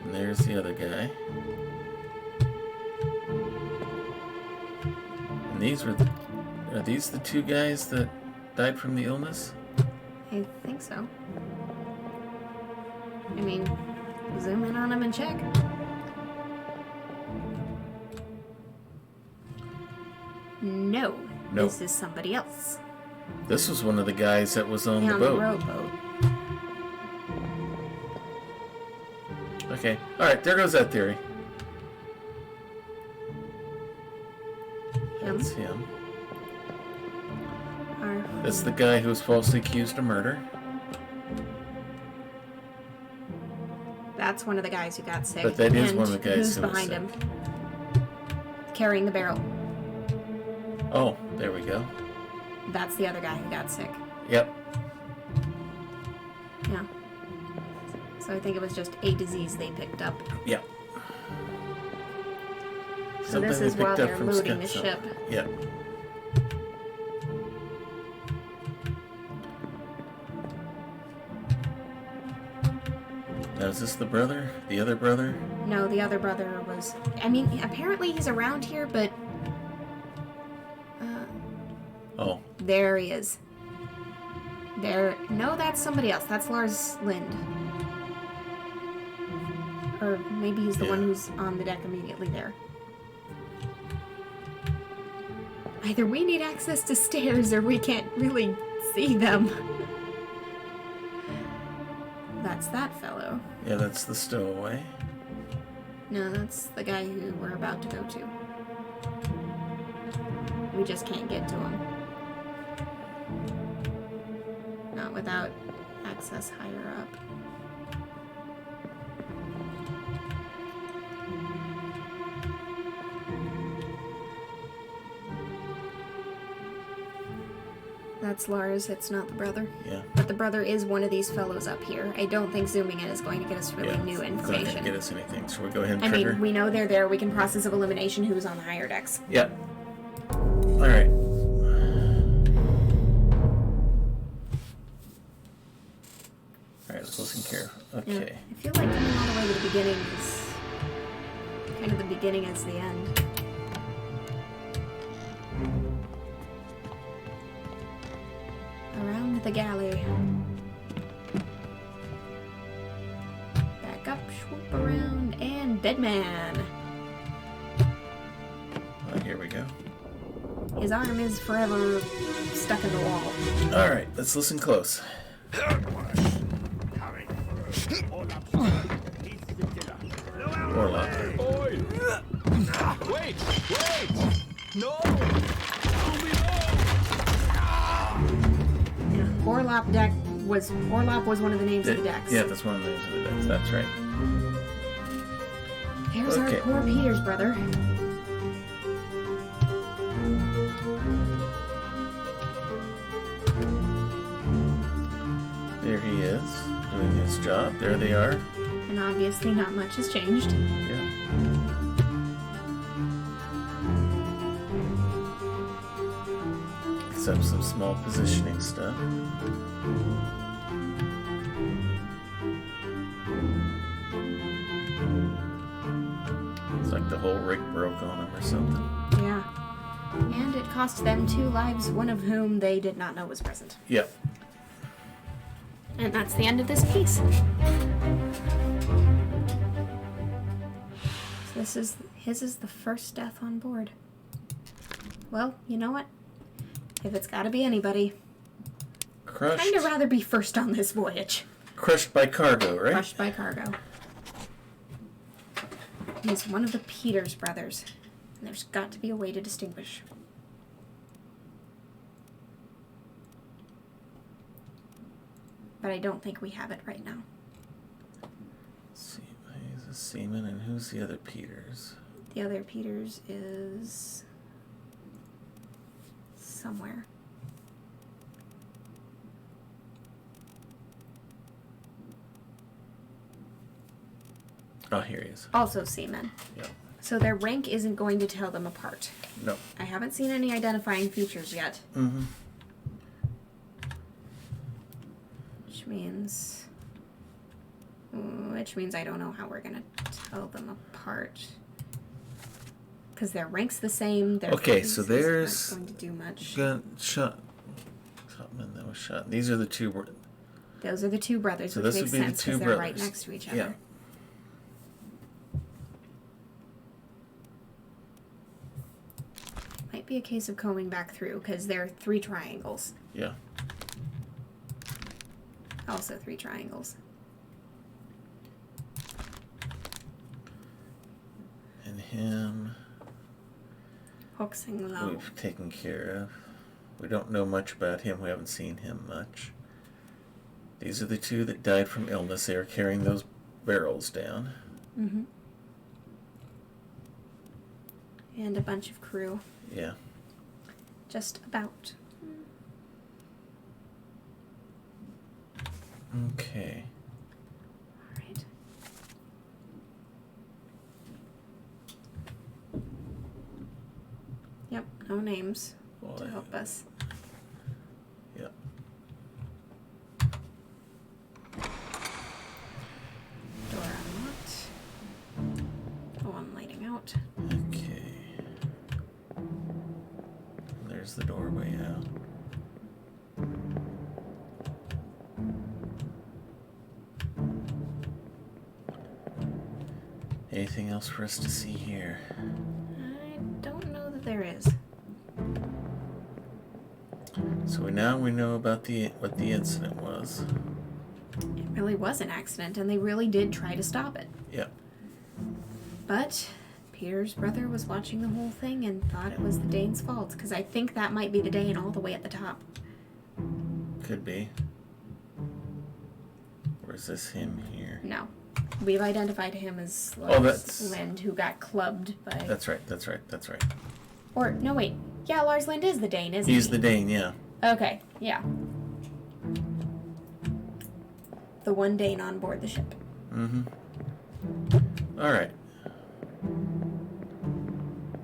And there's the other guy. And are these the two guys that died from the illness? I think so. I mean, zoom in on them and check. No. Nope. This is somebody else. This was one of the guys that was on the On boat. the rowboat. Okay, alright, there goes that theory. Him. That's him. Our That's the guy who was falsely accused of murder. That's one of the guys who got sick. But that is And one of the guys who's who was behind sick. him? Carrying the barrel. Oh, there we go. That's the other guy who got sick. Yep. Yeah. So I think it was just a disease they picked up. Yeah. So this is while they're loading the ship. Yeah. Now, is this the brother? The other brother? No, the other brother was... I mean, apparently he's around here, but... Oh. There he is. There... No, that's somebody else. That's Lars Lind. Or maybe he's the one who's on the deck immediately there. Either we need access to stairs or we can't really see them. That's that fellow. Yeah, that's the stowaway. No, that's the guy who we're about to go to. We just can't get to him. Not without access higher up. That's Lars, it's not the brother. Yeah. But the brother is one of these fellows up here. I don't think zooming in is going to get us really new It's not information. going to get us anything, so we'll go ahead and I trigger. mean, we know they're there. We can process of elimination who's on the higher decks. Yep. Alright. Alright, let's listen carefully. Yeah. Okay. I feel like coming all the way to the beginning is kind of the beginning as the end. Around the galley. Back up, swoop around, and dead man. Here we go. His arm is forever stuck in the wall. Alright, let's listen close. Orlok. Oi! Wait! Wait! No! Yeah. Orlop was one of the names of the decks. Yeah, that's one of the names of the decks. That's right. There's our Okay. poor Peter's brother. There he is, doing his job. There they are. And obviously not much has changed. Yeah. Except some small positioning stuff. It's like the whole rig broke on him or something. Yeah. And it cost them 2 lives, one of whom they did not know was present. Yep. And that's the end of this piece. So his is the first death on board. Well, you know what? If it's gotta be anybody, Crushed. I'd rather be first on this voyage. Crushed by cargo, right? Crushed by cargo. He's one of the Peters brothers. And there's got to be a way to distinguish. But I don't think we have it right now. See, he's a seaman, and who's the other Peters? The other Peters is somewhere. Oh, here he is. Also seamen. Yeah. So their rank isn't going to tell them apart. No. I haven't seen any identifying features yet. Mm-hmm. Which means I don't know how we're gonna tell them apart. Because their rank's the same. Their Okay, faces so there's aren't going to do much. Shotman that was shot. These are the two. Those are the 2 brothers, So which this makes would be the sense 2 because they're right brothers. next to each other. Yeah. Might be a case of combing back through because there are 3 triangles. Yeah. Also 3 triangles. And him Hoxing low. we've taken care of. We don't know much about him. We haven't seen him much. These are the 2 that died from illness. They were carrying those barrels down. Mm-hmm. And a bunch of crew. Yeah. Just about. Okay. Alright. No names Well, to help us. Yep. Door unlocked. Oh, I'm lighting out. Okay. There's the doorway out. Anything else for us to see here? I don't know that there is. So now we know about what the incident was. It really was an accident, and they really did try to stop it. Yep. But Peter's brother was watching the whole thing and thought it was the Dane's fault, because I think that might be the Dane all the way at the top. Could be. Or is this him here? No. We've identified him as that's- Lars Lind, who got clubbed by... That's right. Or, no, wait. Yeah, Lars Lind is the Dane, isn't he? He's the Dane, yeah. Okay, yeah. The one Dane on board the ship. Mm-hmm. All right.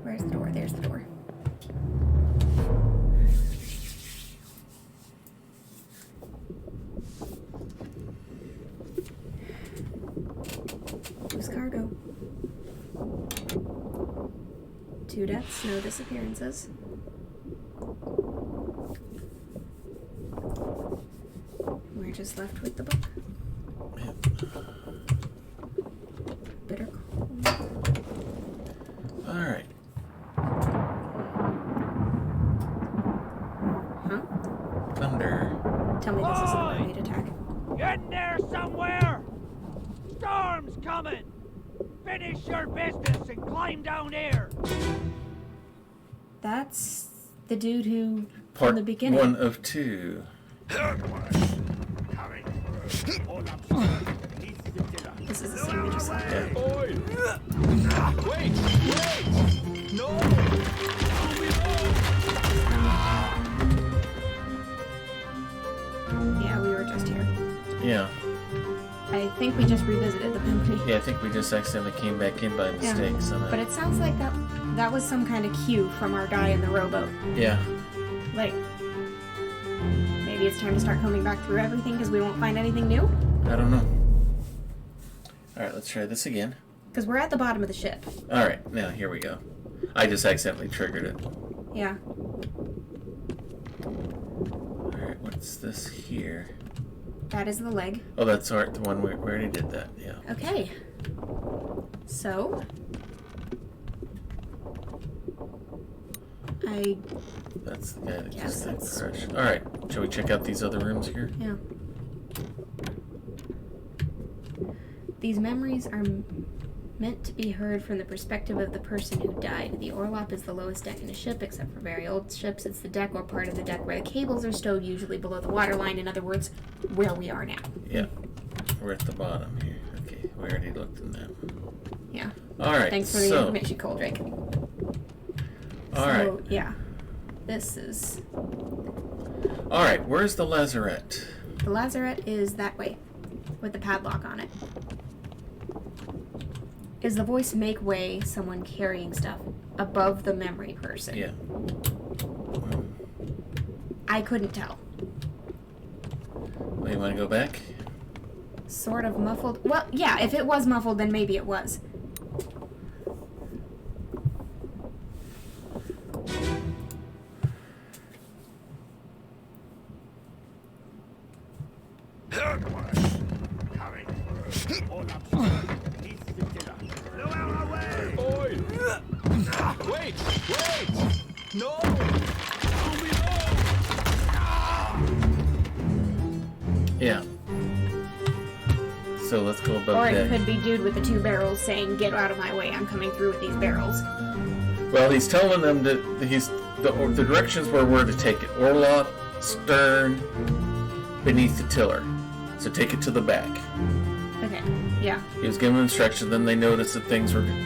Where's the door? There's the door. Who's cargo? 2 deaths, no disappearances. We're just left with the book. Yep. Bitter cold. All right. Huh? Thunder. Tell me this isn't a mermaid attack. Get in there somewhere! Storm's coming! Finish your business and climb down here! That's the dude who, Part from the beginning. 1 of 2. This is the scene we just saw. Yeah. Wait! No! Yeah, we were just here. Yeah. I think we just revisited the memory. Yeah, I think we just accidentally came back in by mistake somehow. But it sounds like that was some kind of cue from our guy in the rowboat. Yeah. Like, maybe it's time to start combing back through everything because we won't find anything new? I don't know. Alright, let's try this again. Because we're at the bottom of the ship. Alright, now here we go. I just accidentally triggered it. Yeah. Alright, what's this here? That is the leg. Oh, that's alright, the one we already did that, yeah. Okay. So, That's the guy that Yes, just got that's- crushed. Alright, shall we check out these other rooms here? yeah. These memories are meant to be heard from the perspective of the person who died. The orlop is the lowest deck in a ship, except for very old ships. It's the deck or part of the deck where the cables are stowed, usually below the waterline. In other words, where we are now. Yeah. We're at the bottom here. Okay, we already looked in that. Yeah. Alright, Thanks for the so, information, Coldrake. alright. So, yeah. This is... Alright, where's the lazarette? The lazarette is that way, with the padlock on it. Is the voice make way someone carrying stuff above the memory person? Yeah. I couldn't tell. Well, you want to go back? Sort of muffled. Well, yeah, if it was muffled, then maybe it was. Oi! Wait! No! Yeah. So let's go above Or it deck. could be dude with the 2 barrels saying, "Get out of my way, I'm coming through with these barrels." Well, he's telling them that the directions where we're to take it. Orlop, stern, beneath the tiller. So take it to the back. Okay, yeah. He was giving them instructions, then they noticed that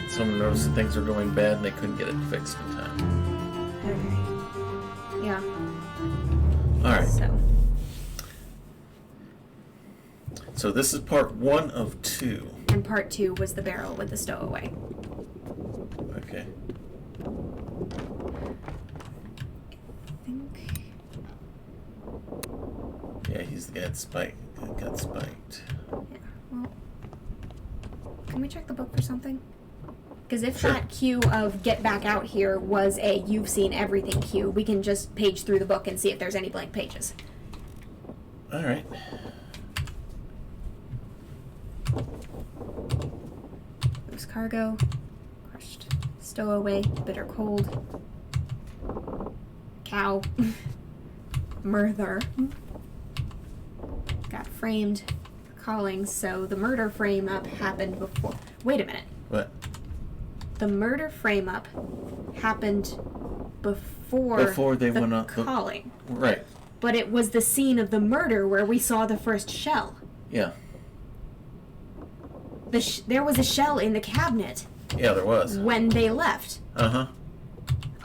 someone noticed that things were going bad and they couldn't get it fixed in time. Okay. Yeah. Alright, So, so this is part 1 of 2. and part 2 was the barrel with the stowaway. Okay. think. Yeah, he's the guy that got spiked. Yeah. Well, can we check the book for something? Because if Sure. that cue of get back out here was a you've seen everything cue, we can just page through the book and see if there's any blank pages. All right. Loose cargo, crushed stowaway, bitter cold, cow, murder, got framed for calling, so the murder frame up happened before. Wait a minute. What? The murder frame up happened before they the went on calling. Right. But it was the scene of the murder where we saw the first shell. Yeah. There was a shell in the cabinet Yeah, there was. when they left. Uh-huh.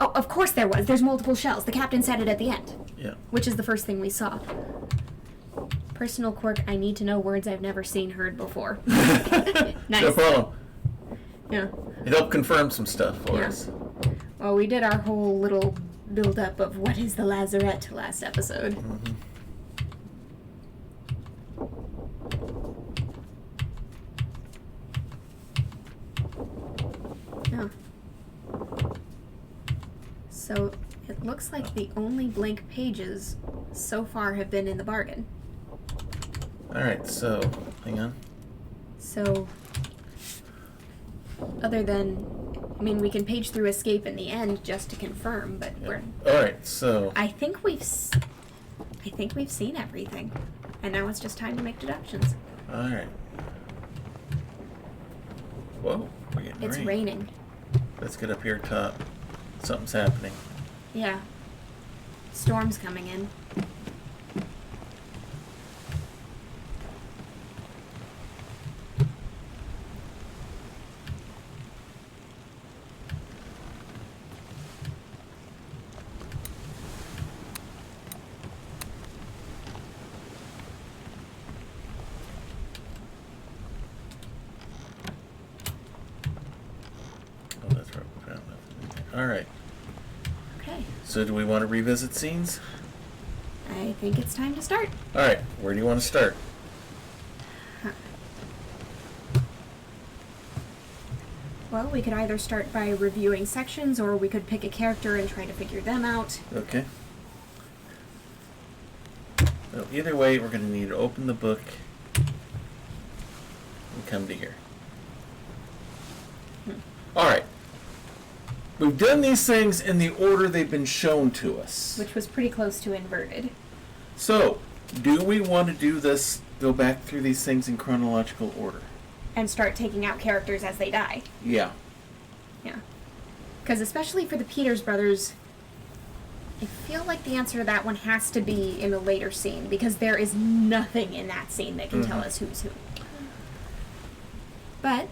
Oh, of course there was. There's multiple shells. The captain said it at the end, Yeah. which is the first thing we saw. Personal quirk, I need to know words I've never seen heard before. Nice. No problem. Yeah. It helped confirm some stuff for Yeah. us. Well, we did our whole little build-up of what is the lazarette last episode. Mm-hmm. Yeah. So it looks like the only blank pages so far have been in the bargain. All right, so hang on. So, other than, I mean, we can page through escape in the end just to confirm, but we're. All right, so I think we've seen everything, and now it's just time to make deductions. all right. Whoa, we're getting It's rain. raining. Let's get up here top. Something's happening. Yeah. Storm's coming in. Oh, that's right. We found nothing. All right. Okay. So do we want to revisit scenes? I think it's time to start. All right. Where do you want to start? Well, we could either start by reviewing sections, or we could pick a character and try to figure them out. Okay. Well, either way, we're going to need to open the book and come to here. All right. We've done these things in the order they've been shown to us. Which was pretty close to inverted. So, do we want to do this, go back through these things in chronological order? And start taking out characters as they die. Yeah. Yeah. Because especially for the Peters brothers, I feel like the answer to that one has to be in a later scene, because there is nothing in that scene that can tell us who's who. But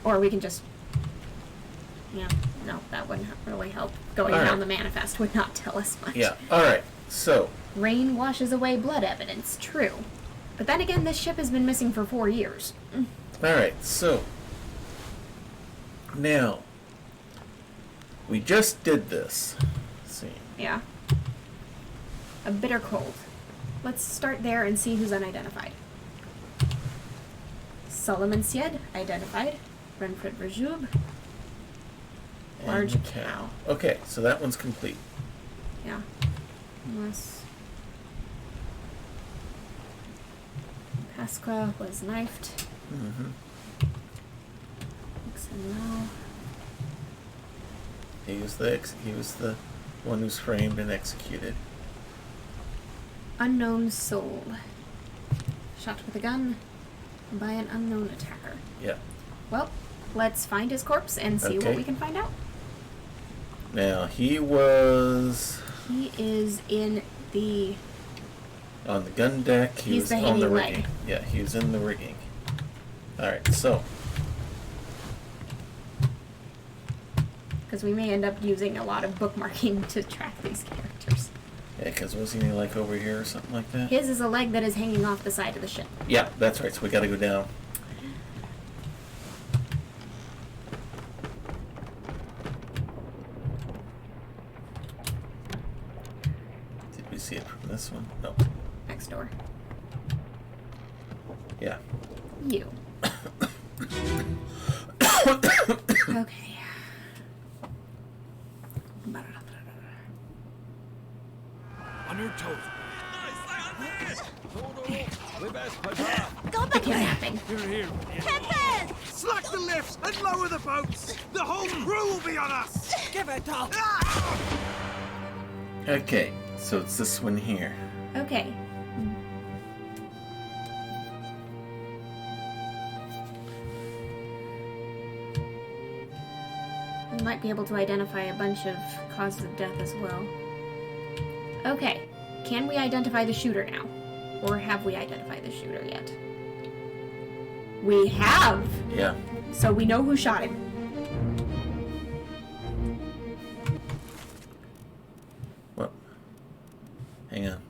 or we can just, no, that wouldn't really help. Going All right. down the manifest would not tell us much. Yeah. All right. So, Rain washes away blood evidence, true. But then again, this ship has been missing for 4 years. all right. So, now, we just did this. Let's see. Yeah. A bitter cold. Let's start there and see who's unidentified. Solomon Syed, identified. Renfred Rajub. Large And cow. Okay, so that one's complete. Yeah. Unless Pasqua was knifed. Mm-hmm. Nixon He was the one who's framed and executed. Unknown soul. Shot with a gun by an unknown attacker. Yeah. Well, let's find his corpse and see Okay. what we can find out. Now he was He is in the... on the gun deck. He He's was the on hanging the leg. rigging. Yeah, he was in the rigging. All right, so Because we may end up using a lot of bookmarking to track these characters. yeah, because wasn't he like over here or something like that? His is a leg that is hanging off the side of the ship. Yeah, that's right. So we got to go down. door. Yeah. You. Okay. On your toes. The kidnapping. Here. Captain! Slack the lifts and lower the boats. The whole crew will be on us. Give it up. Okay, so it's this one here. Okay. We might be able to identify a bunch of causes of death as well. Okay. Can we identify the shooter now? Or have we identified the shooter yet? We have! Yeah. So we know who shot him. What? Hang on.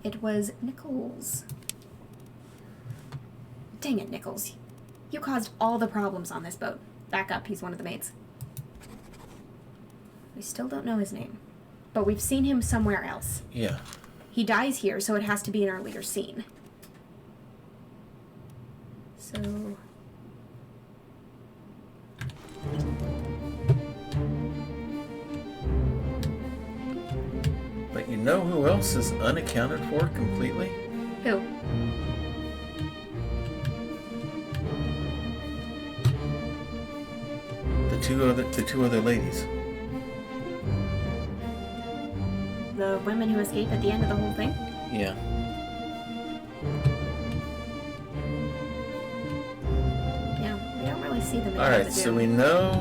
It was Nichols. Dang it, Nichols. You caused all the problems on this boat. Back up, he's one of the mates. We still don't know his name. But we've seen him somewhere else. Yeah. He dies here, so it has to be an earlier scene. So... But you know who else is unaccounted for completely? Who? The two other ladies. The women who escape at the end of the whole thing? Yeah. Yeah, we don't really see them in Alright, the so Doom. we know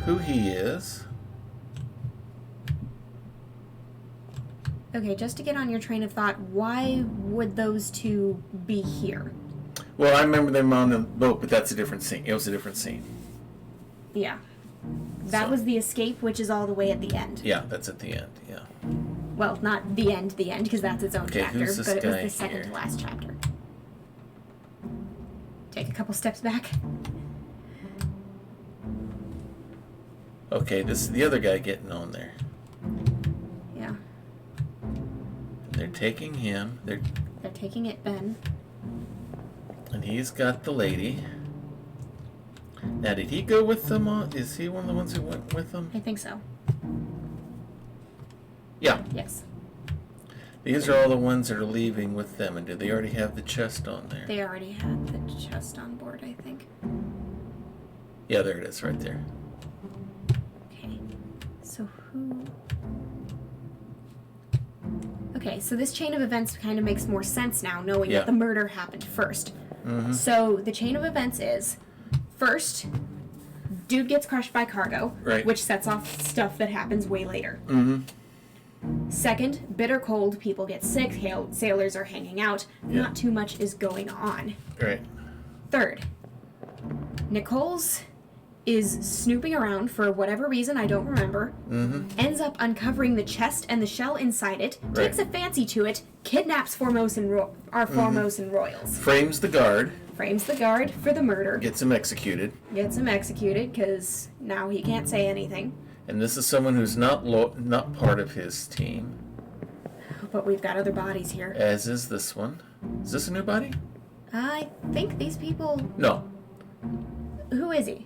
who he is. Okay, just to get on your train of thought, why would those two be here? Well, I remember them on the boat, but that's a different scene. It was a different scene. Yeah. That So- was the escape, which is all the way at the end. Yeah, that's at the end, yeah. Well, not the end, because that's its own Okay, chapter, who's this but it was guy the second here? to last chapter. Take a couple steps back. Okay, this is the other guy getting on there. Yeah. They're taking him, They're taking it, Ben. and he's got the lady. Now, did he go with them on? Is he one of the ones who went with them? I think so. Yeah. Yes. These are all the ones that are leaving with them, and do they already have the chest on there? They already had the chest on board, I think. Yeah, there it is, right there. Okay. So who... Okay, so this chain of events kind of makes more sense now, knowing Yeah. that the murder happened first. So the chain of events is, first, dude gets crushed by cargo, Right. which sets off stuff that happens way later. Mm-hmm. Second, bitter cold, people get sick, sailors are hanging out, Yeah. not too much is going on. Right. Third, Nichols is snooping around for whatever reason I don't remember, ends up uncovering the chest and the shell inside it, takes a fancy to it, kidnaps our Formosan royals, Frames the guard, frames the guard for the murder, gets him executed, gets him executed because now he can't say anything. and this is someone who's not part of his team, But we've got other bodies here. as is this one. Is this a new body? I think these people... No. Who is he?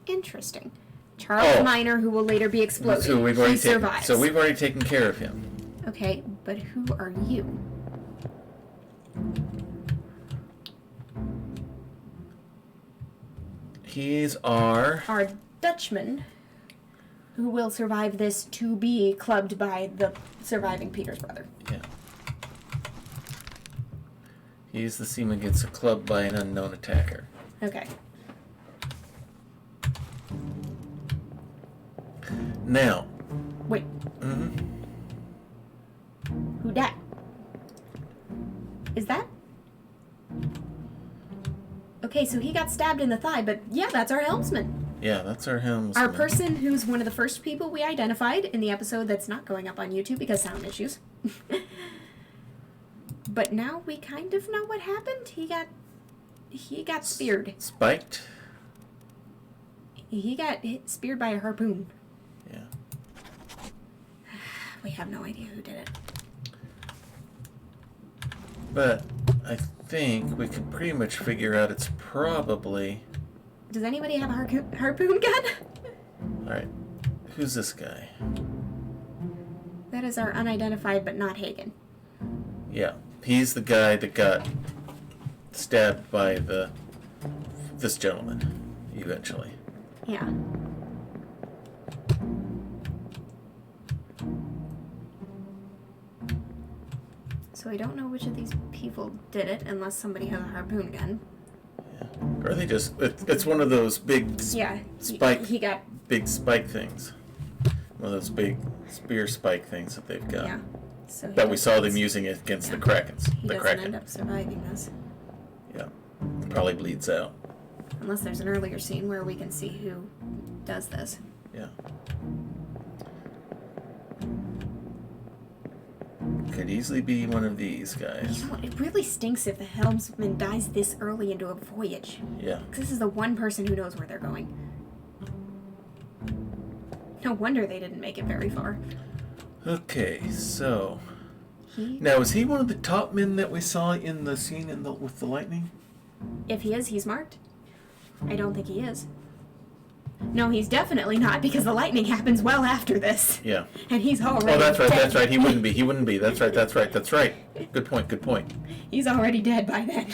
Interesting. Charles Oh. Minor, who will later be exploded. So we've He already survives. we've already taken care of him. Okay, but who are you? He's our Dutchman, who will survive this to be clubbed by the surviving Peter's brother. yeah. He's the seaman gets clubbed by an unknown attacker. Okay. Now. Wait. Who dat? Is that? Okay, so he got stabbed in the thigh, but yeah, that's our helmsman. Yeah, that's our helmsman. Our person who's one of the first people we identified in the episode that's not going up on YouTube because sound issues. But now we kind of know what happened. He got speared. Spiked. He got speared by a harpoon. Yeah. We have no idea who did it. But I think we can pretty much figure out it's probably... Does anybody have a harpoon gun? Alright. Who's this guy? That is our unidentified but not Hagen. Yeah. He's the guy that got stabbed by this gentleman, eventually. Yeah. So I don't know which of these people did it unless somebody has a harpoon gun. Yeah. Or they just... It's one of those big spike... He got... Big spike things. One of those big spear spike things that they've got. Yeah. So But we saw them using it against the Krakens. He The doesn't Kraken. end up surviving this. Yeah. Probably bleeds out. Unless there's an earlier scene where we can see who does this. Yeah. Could easily be one of these guys. You know what? It really stinks if the helmsman dies this early into a voyage. Yeah. Because this is the one person who knows where they're going. No wonder they didn't make it very far. Okay, so... He, Now, is he one of the top men that we saw in the scene with the lightning? if he is, he's marked. I don't think he is. No, he's definitely not, because the lightning happens well after this. Yeah. And he's already Oh, that's right, dead. that's right. He wouldn't be. That's right. Good point. He's already dead by then.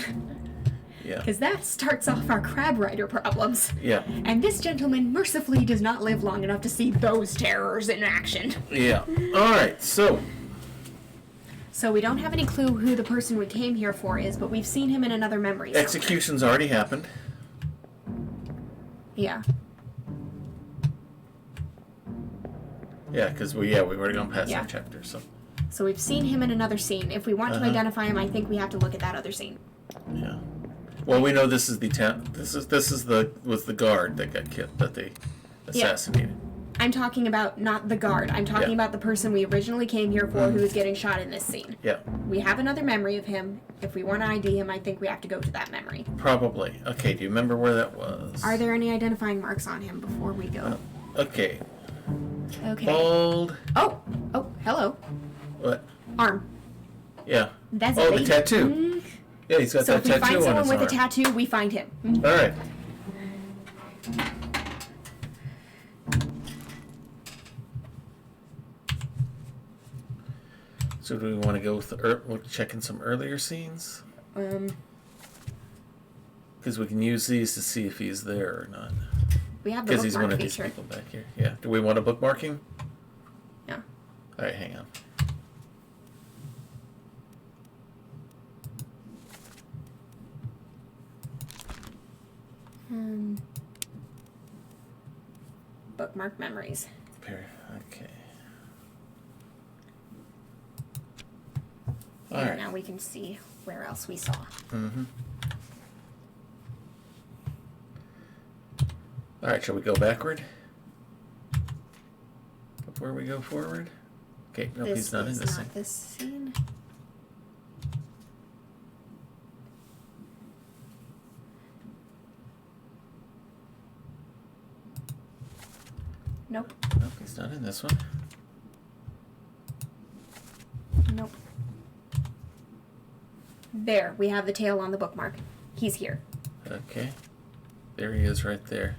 Yeah. Because that starts off our crab rider problems. Yeah. And this gentleman mercifully does not live long enough to see those terrors in action. Yeah. Alright, so... So we don't have any clue who the person we came here for is, but we've seen him in another memory. somewhere. Execution's already happened. Yeah. Yeah, because we've already gone past Yeah. that chapter, so... So we've seen him in another scene. If we want to identify him, I think we have to look at that other scene. Yeah. Well, we know this is the was the guard that got killed, that they assassinated. I'm talking about not the guard. I'm talking Yeah. about the person we originally came here for who is getting shot in this scene. Yeah. We have another memory of him. If we want to ID him, I think we have to go to that memory. Probably. Okay, do you remember where that was? Are there any identifying marks on him before we go? Okay. Okay. Bald... Oh, hello. What? Arm. Yeah. That's Oh, it. the tattoo. Mm. Yeah, he's got So that if we tattoo find on someone his with a arm. tattoo, we find him. Mm. Alright. So do we want to go with we'll check in some earlier scenes? Because we can use these to see if he's there or not. We have the Because he's one bookmark of these feature. people back here. Yeah. Do we want a bookmarking? Yeah. Alright, hang on. Bookmark memories. Okay. And Alright. now we can see where else we saw. Mm-hmm. Alright, shall we go backward? Before we go forward? Okay, nope, This he's not in is this not thing. this scene. Nope. Nope, he's not in this one. Nope. There, we have the tail on the bookmark. He's here. Okay. There he is right there.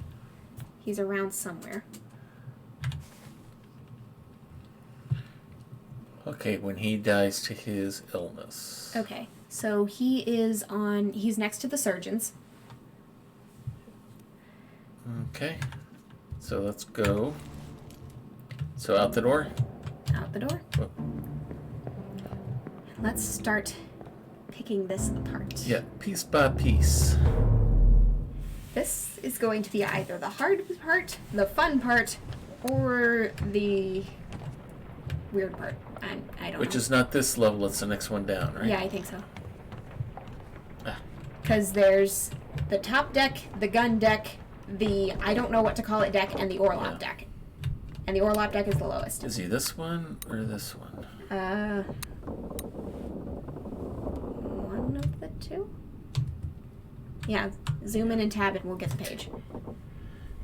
He's around somewhere. Okay, when he dies to his illness. Okay, so he's next to the surgeons. Okay. So let's go. So out the door? Out the door. Whoop. Let's start picking this apart. Yeah, piece by piece. This is going to be either the hard part, the fun part, or the weird part. I don't Which know. is not this level, it's the next one down, right? Yeah, I think so. Ah. Because there's the top deck, the gun deck, the I don't know what to call it deck, and the Orlop Yeah. deck. And the Orlop deck is the lowest. Is he this one or this one? One of the two? Yeah, zoom in and tab and we'll get the page.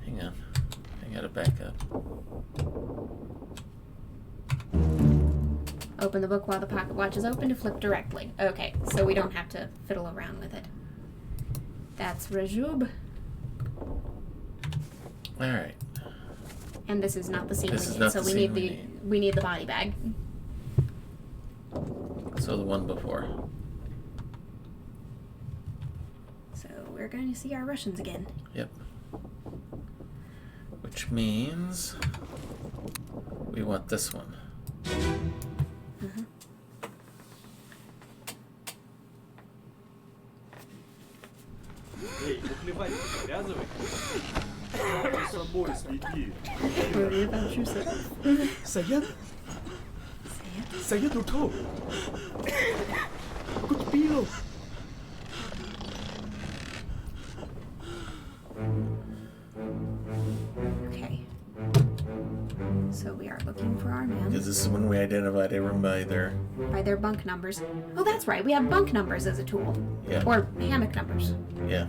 Hang on. I gotta back up. Open the book while the pocket watch is open to flip directly. Okay, so we don't have to fiddle around with it. That's Rajub. Alright. And this is not the scene This we is need, not so the we scene need we the need. we need the body bag. So the one before. So we're going to see our Russians again. Yep. Which means we want this one. Эй, бухлевать завязывай. С собой следи. Worry about yourself. Саят? Саят ушел. Купил. Okay. So we are looking for our man Because this is when we identified everyone by their... by their bunk numbers. Oh, that's right. We have bunk numbers as a tool. Yeah. Or hammock numbers. Yeah.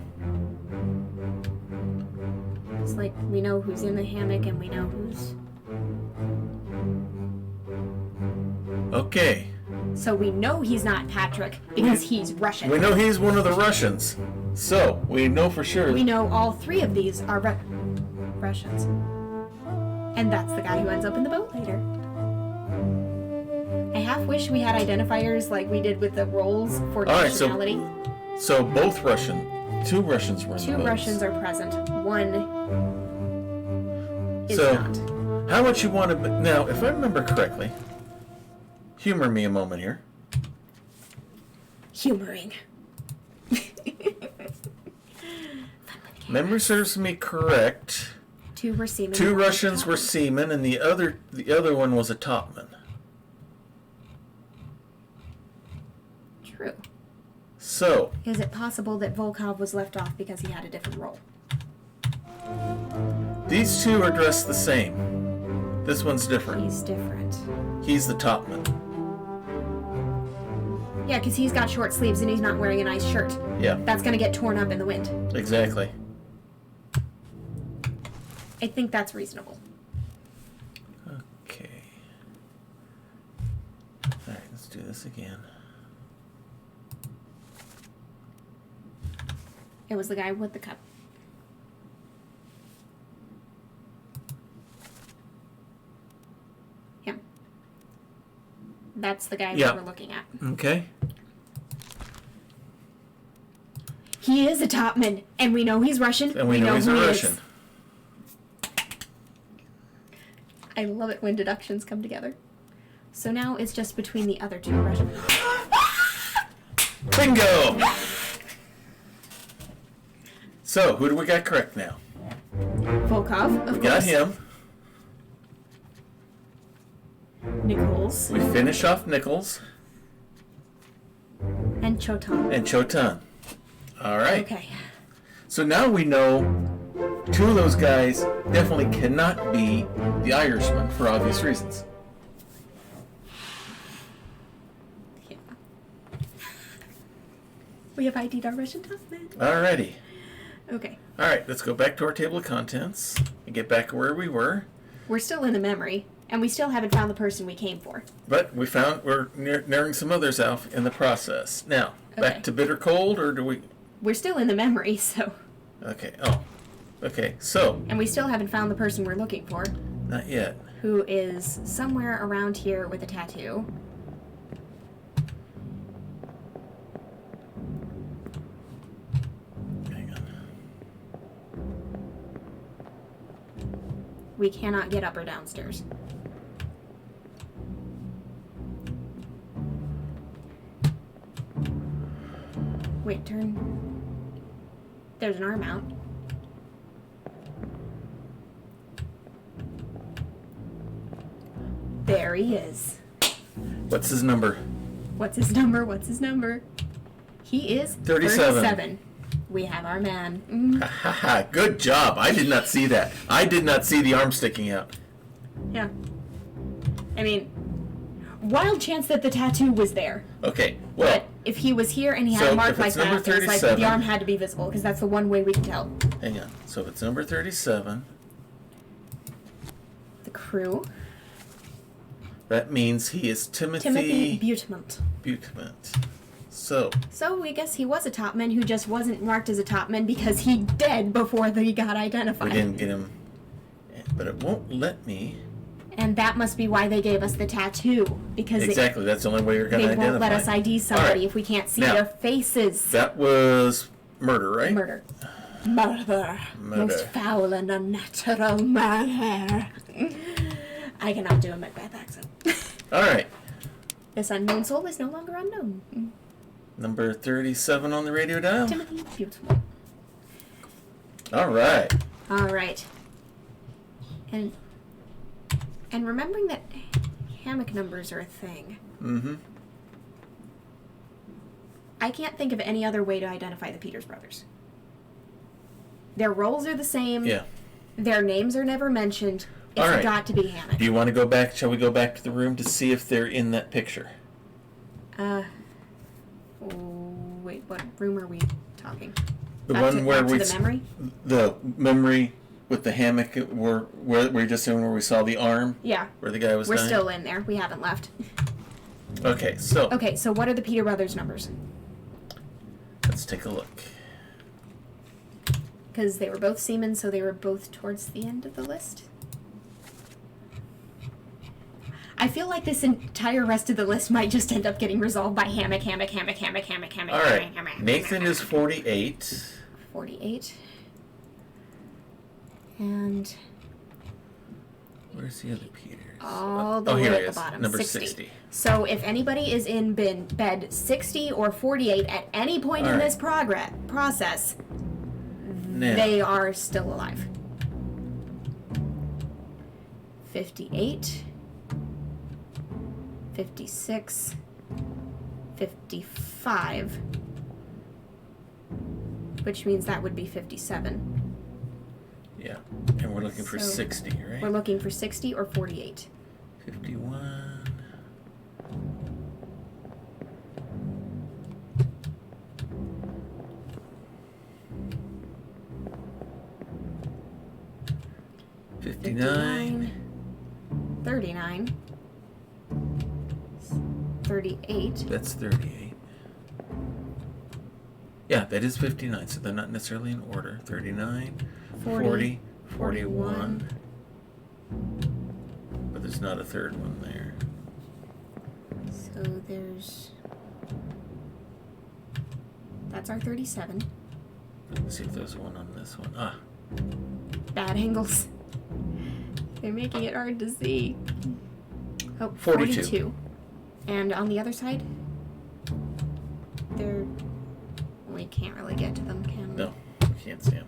It's like we know who's in the hammock and we know who's... Okay. So we know he's not Patrick because he's Russian. We know he's one of the Russians. So, we know for sure. We know all three of these are Russians. And that's the guy who ends up in the boat later. I half wish we had identifiers like we did with the roles for All right, nationality. So both Russian. Two Russians were in the Two boats. Russians are present. One is So, not. how would you want to... Now, if I remember correctly, humor me a moment here. Humoring. Memory serves me correct. Two were seamen. Two one was Russians were topman. seamen, and the other one was a topman. True. So, Is it possible that Volkov was left off because he had a different role? these two are dressed the same. This one's different. He's different. He's the topman. Yeah, because he's got short sleeves and he's not wearing a nice shirt. Yeah, That's going to get torn up in the wind. exactly. I think that's reasonable. Okay. Alright, let's do this again. It was the guy with the cup. Him. That's the guy Yeah. we were looking at. Okay. He is a topman, and we know he's Russian. And we know he's a who he Russian. is. I love it when deductions come together. So now it's just between the other two Russians. Bingo! So, who do we got correct now? Volkov, of We course. got him. Nichols. We finish off Nichols And Chotan. and Chotan. Alright. Okay. So now we know two of those guys definitely cannot be the Irishman for obvious reasons. Yeah. We have ID'd our Russian topman. Alrighty. Okay. Alright, let's go back to our table of contents and get back where we were. We're still in the memory, and we still haven't found the person we came for. But we're narrowing some others out in the process. Now, back Okay. to bitter cold, or do we... We're still in the memory, so... Okay, oh. Okay, so, And we still haven't found the person we're looking for, not yet. who is somewhere around here with a tattoo. Hang on. We cannot get up or downstairs. Wait, turn. There's an arm out. There he is. What's his number? What's his number? What's his number? He is 37. 37. We have our man. Mm, Haha, good job. I did not see that. I did not see the arm sticking out. yeah. I mean, wild chance that the tattoo was there. Okay, well, But if he was here and he had So, a mark if like it's number that, it's like 37 the arm had to be visible because that's the one way we can tell. Hang on. So if it's number 37, The crew. that means he is Timothy Butemont. Butemont. So, So we guess he was a topman who just wasn't marked as a topman because he dead before he got identified. we didn't get him. But it won't let me. And that must be why they gave us the tattoo. Because Exactly. That's the only way you're going to they identify. won't let us ID somebody All right. if we can't see Now, their faces. That was murder, right? Murder. Murder. Most foul and unnatural murder. I cannot do a Macbeth accent. All right. This unknown soul is no longer unknown. Number 37 on the radio dial. Timothy Butemont. All right. All right. And remembering that hammock numbers are a thing. Mm-hmm. I can't think of any other way to identify the Peters brothers. Their roles are the same. Yeah. Their names are never mentioned. It's All right. got to be hammock. Do you want to go back? Shall we go back to the room to see if they're in that picture? Wait, what room are we talking? The Back one to, where back we to the memory? The memory with the hammock where we just in where we saw the arm Yeah. where the guy was We're dying? still in there. We haven't left. Okay, so Okay, so what are the Peter brothers' numbers? let's take a look. Because they were both seamen, so they were both towards the end of the list. I feel like this entire rest of the list might just end up getting resolved by hammock. All right. Nathan is 48. 48. And Where's the other Peters? all the Oh, way here at he the is. bottom. Number 60. 60. So if anybody is in bed 60 or 48 at any point All in right. this process, Now, they are still alive. 58, 56, 55, which means that would be 57. yeah, and we're looking for So, 60, right? We're looking for 60 or 48. 51. $59. 39, 38, That's 38. Yeah, that is 59, so they're not necessarily in order. 39, 40, 41. But there's not a third one there. So there's... That's our 37. Let's see if there's one on this one. Ah, Bad angles. They're making it hard to see. Oh, 42. 42. And on the other side, we can't really get to them, can we? no, we can't see them.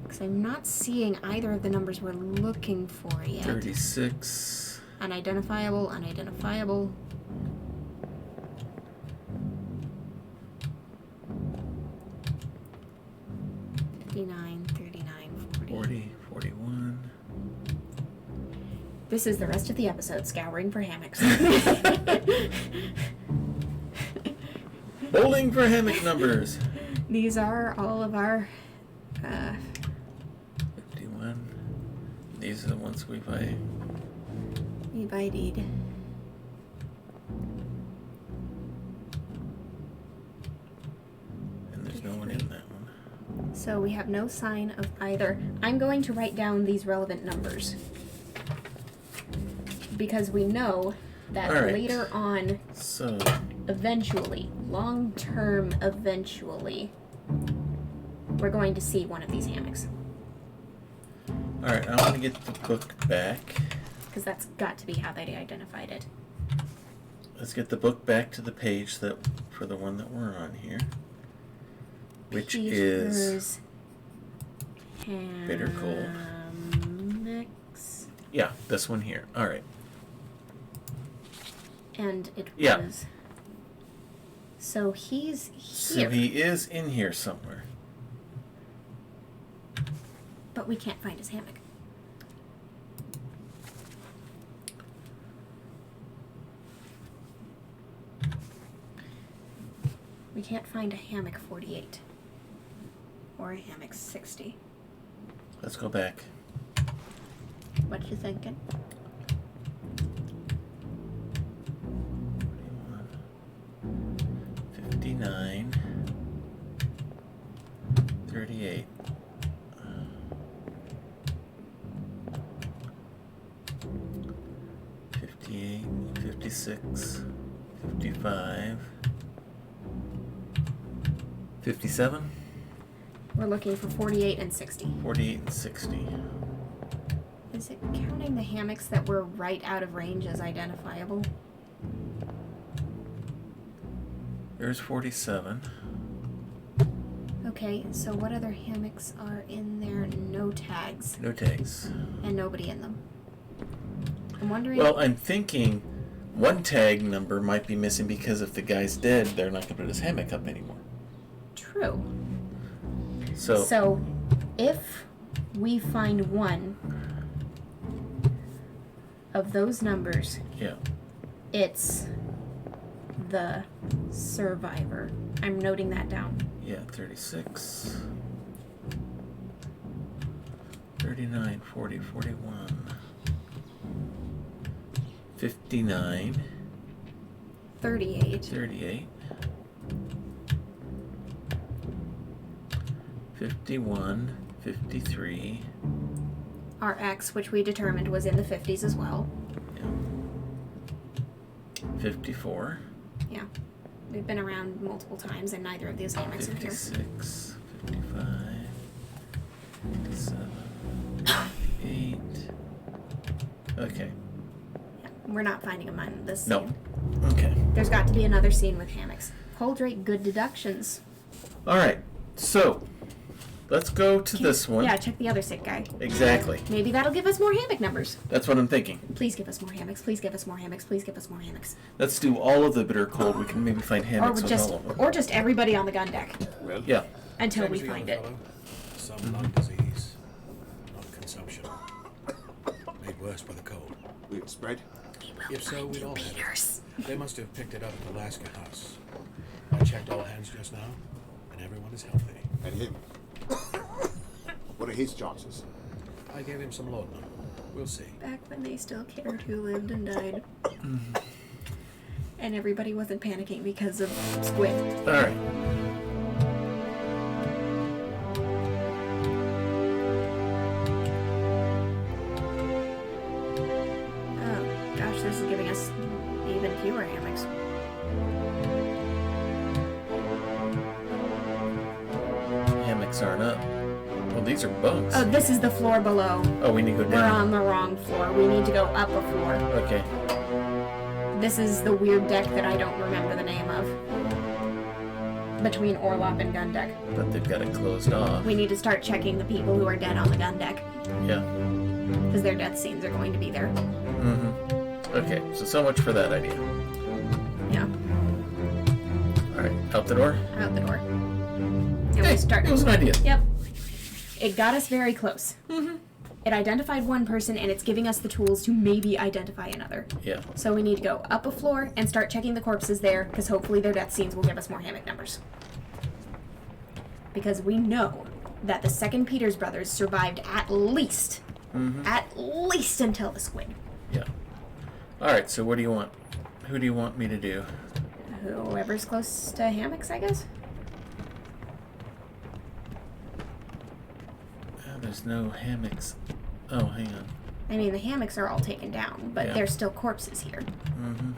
Because I'm not seeing either of the numbers we're looking for yet. 36. Unidentifiable, unidentifiable. $59, $39, 40, 41. This is the rest of the episode, scouring for hammocks. Bowling for hammock numbers. These are all of our 51. These are the ones we buy. deed. And there's no one in that one. So we have no sign of either. I'm going to write down these relevant numbers. Because we know that All right. later on, So, eventually, long-term eventually, we're going to see one of these hammocks. alright, I want to get the book back. Because that's got to be how they identified it. Let's get the book back to the page that for the one that we're on here. Which is Peters Bitter Cold. Hammocks. Yeah, this one here. Alright. And it Yeah. was. So he's So here, he is in here somewhere. but we can't find his hammock. We can't find a hammock 48 or a hammock 60. Let's go back. What you thinking? 59, 38. 58, 56, 55, 57, We're looking for 48 and 60. 48, and 60. Is it counting the hammocks that were right out of range as identifiable? There's 47. Okay, so what other hammocks are in there? No tags. No tags. And nobody in them. I'm wondering... Well, I'm thinking one tag number might be missing because if the guy's dead, they're not going to put his hammock up anymore. True. So So, if we find one of those numbers, yeah. it's the survivor. I'm noting that down. Yeah, 36, 39, 40, 41, 59, 38. 38, 51, 53, Our X, which we determined was in the 50s as well. yeah, 54, Yeah. We've been around multiple times and neither of these hammocks are here. 56, 55, 57, 58. Okay. We're not finding them on this No. scene. Okay. There's got to be another scene with hammocks. Coldrake, good deductions. All right. So, let's go to this one. Yeah, check the other sick guy. Exactly. Maybe that'll give us more hammock numbers. That's what I'm thinking. Please give us more hammocks. Please give us more hammocks. Please give us more hammocks. Let's do all of the bitter cold. We can maybe find hammocks with all of them. Or just everybody on the gun deck Yeah. until we Same as the find young it. fellow. Some lung disease, not consumption. Made worse by the cold. Will it spread? If so, we'd all have it. Peters. They must have picked it up at the Alaska house. I checked all hands just now, and everyone is healthy. And him? What are his chances? I gave him some laudanum. We'll see. Back when they still cared who lived and died. And everybody wasn't panicking because of squid. All right. Oh, gosh, this is giving us even fewer hammocks. Hammocks aren't up. Well, these are bunks. Oh, this is the floor below. Oh, we need to go We're down. on the wrong floor. We need to go up a floor. Okay. This is the weird deck that I don't remember the name of. Between Orlop and gun deck. But they've got it closed off. We need to start checking the people who are dead on the gun deck. Yeah. Because their death scenes are going to be there. Mm-hmm. Okay. So much for that idea. Yeah. All right. Out the door. Out the door. And Hey, we start. it was an idea. Yep. It got us very close. Mm-hmm. It identified one person, and it's giving us the tools to maybe identify another. Yeah. So we need to go up a floor and start checking the corpses there, because hopefully their death scenes will give us more hammock numbers. Because we know that the second Peters brothers survived at least until the squid. Yeah. All right. So what do you want? Who do you want me to do? Whoever's close to hammocks, I guess. There's no hammocks. Oh, hang on. I mean, the hammocks are all taken down, but Yeah. there's still corpses here. Mm-hmm.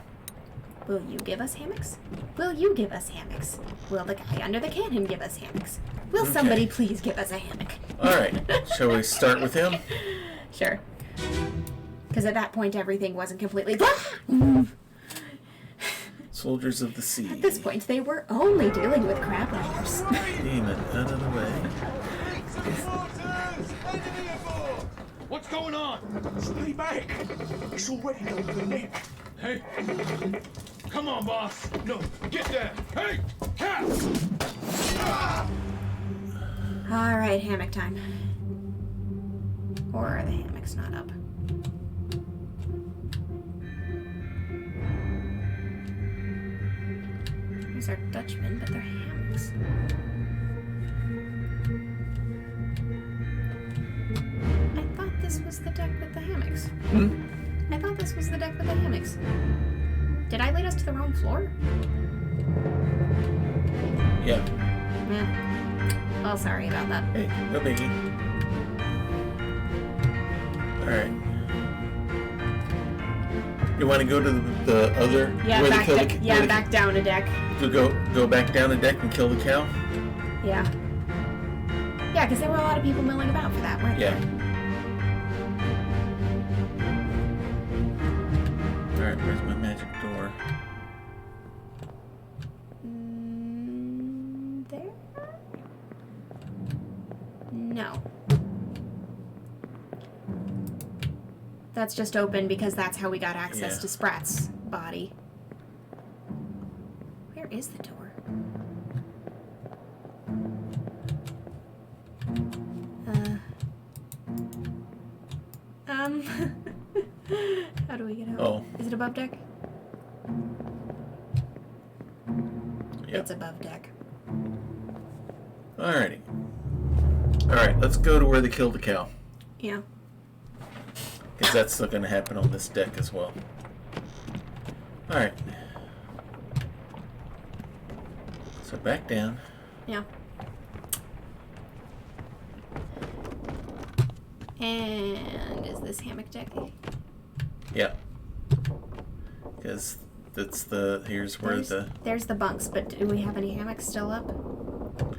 Will you give us hammocks? Will you give us hammocks? Will the guy under the cannon give us hammocks? Will Okay. somebody please give us a hammock? All right. Shall we start with him? Sure. Because at that point, everything wasn't completely... Soldiers of the sea. At this point, they were only dealing with crab riders. Demon, out of the way. What's going on? Stay back! It's already going to the neck. Hey! Come on, boss! No, get there! Hey! Cat! All right, hammock time. Or are the hammocks not up? These are Dutchmen, but they're hammocks. was the deck with the hammocks. Hmm? I thought this was the deck with the hammocks. Did I lead us to the wrong floor? Yeah. Yeah. Well, sorry about that. Hey, no biggie. Alright. You want to go to the other... Yeah, where they back, kill deck, yeah, back down a deck. So go back down the deck and kill the cow? Yeah. Yeah, because there were a lot of people milling about for that, weren't Yeah. there? Alright, where's my magic door? There? No. That's just open because that's how we got access Yeah. to Sprat's body. Where is the door? How do we get out? Oh. Is it above deck? Yeah. It's above deck. Alrighty. Alright, let's go to where they killed the cow. Yeah. Because that's still going to happen on this deck as well. Alright. So back down. Yeah. And is this hammock deck? Yeah. Because that's the... Here's where There's the bunks, but do we have any hammocks still up?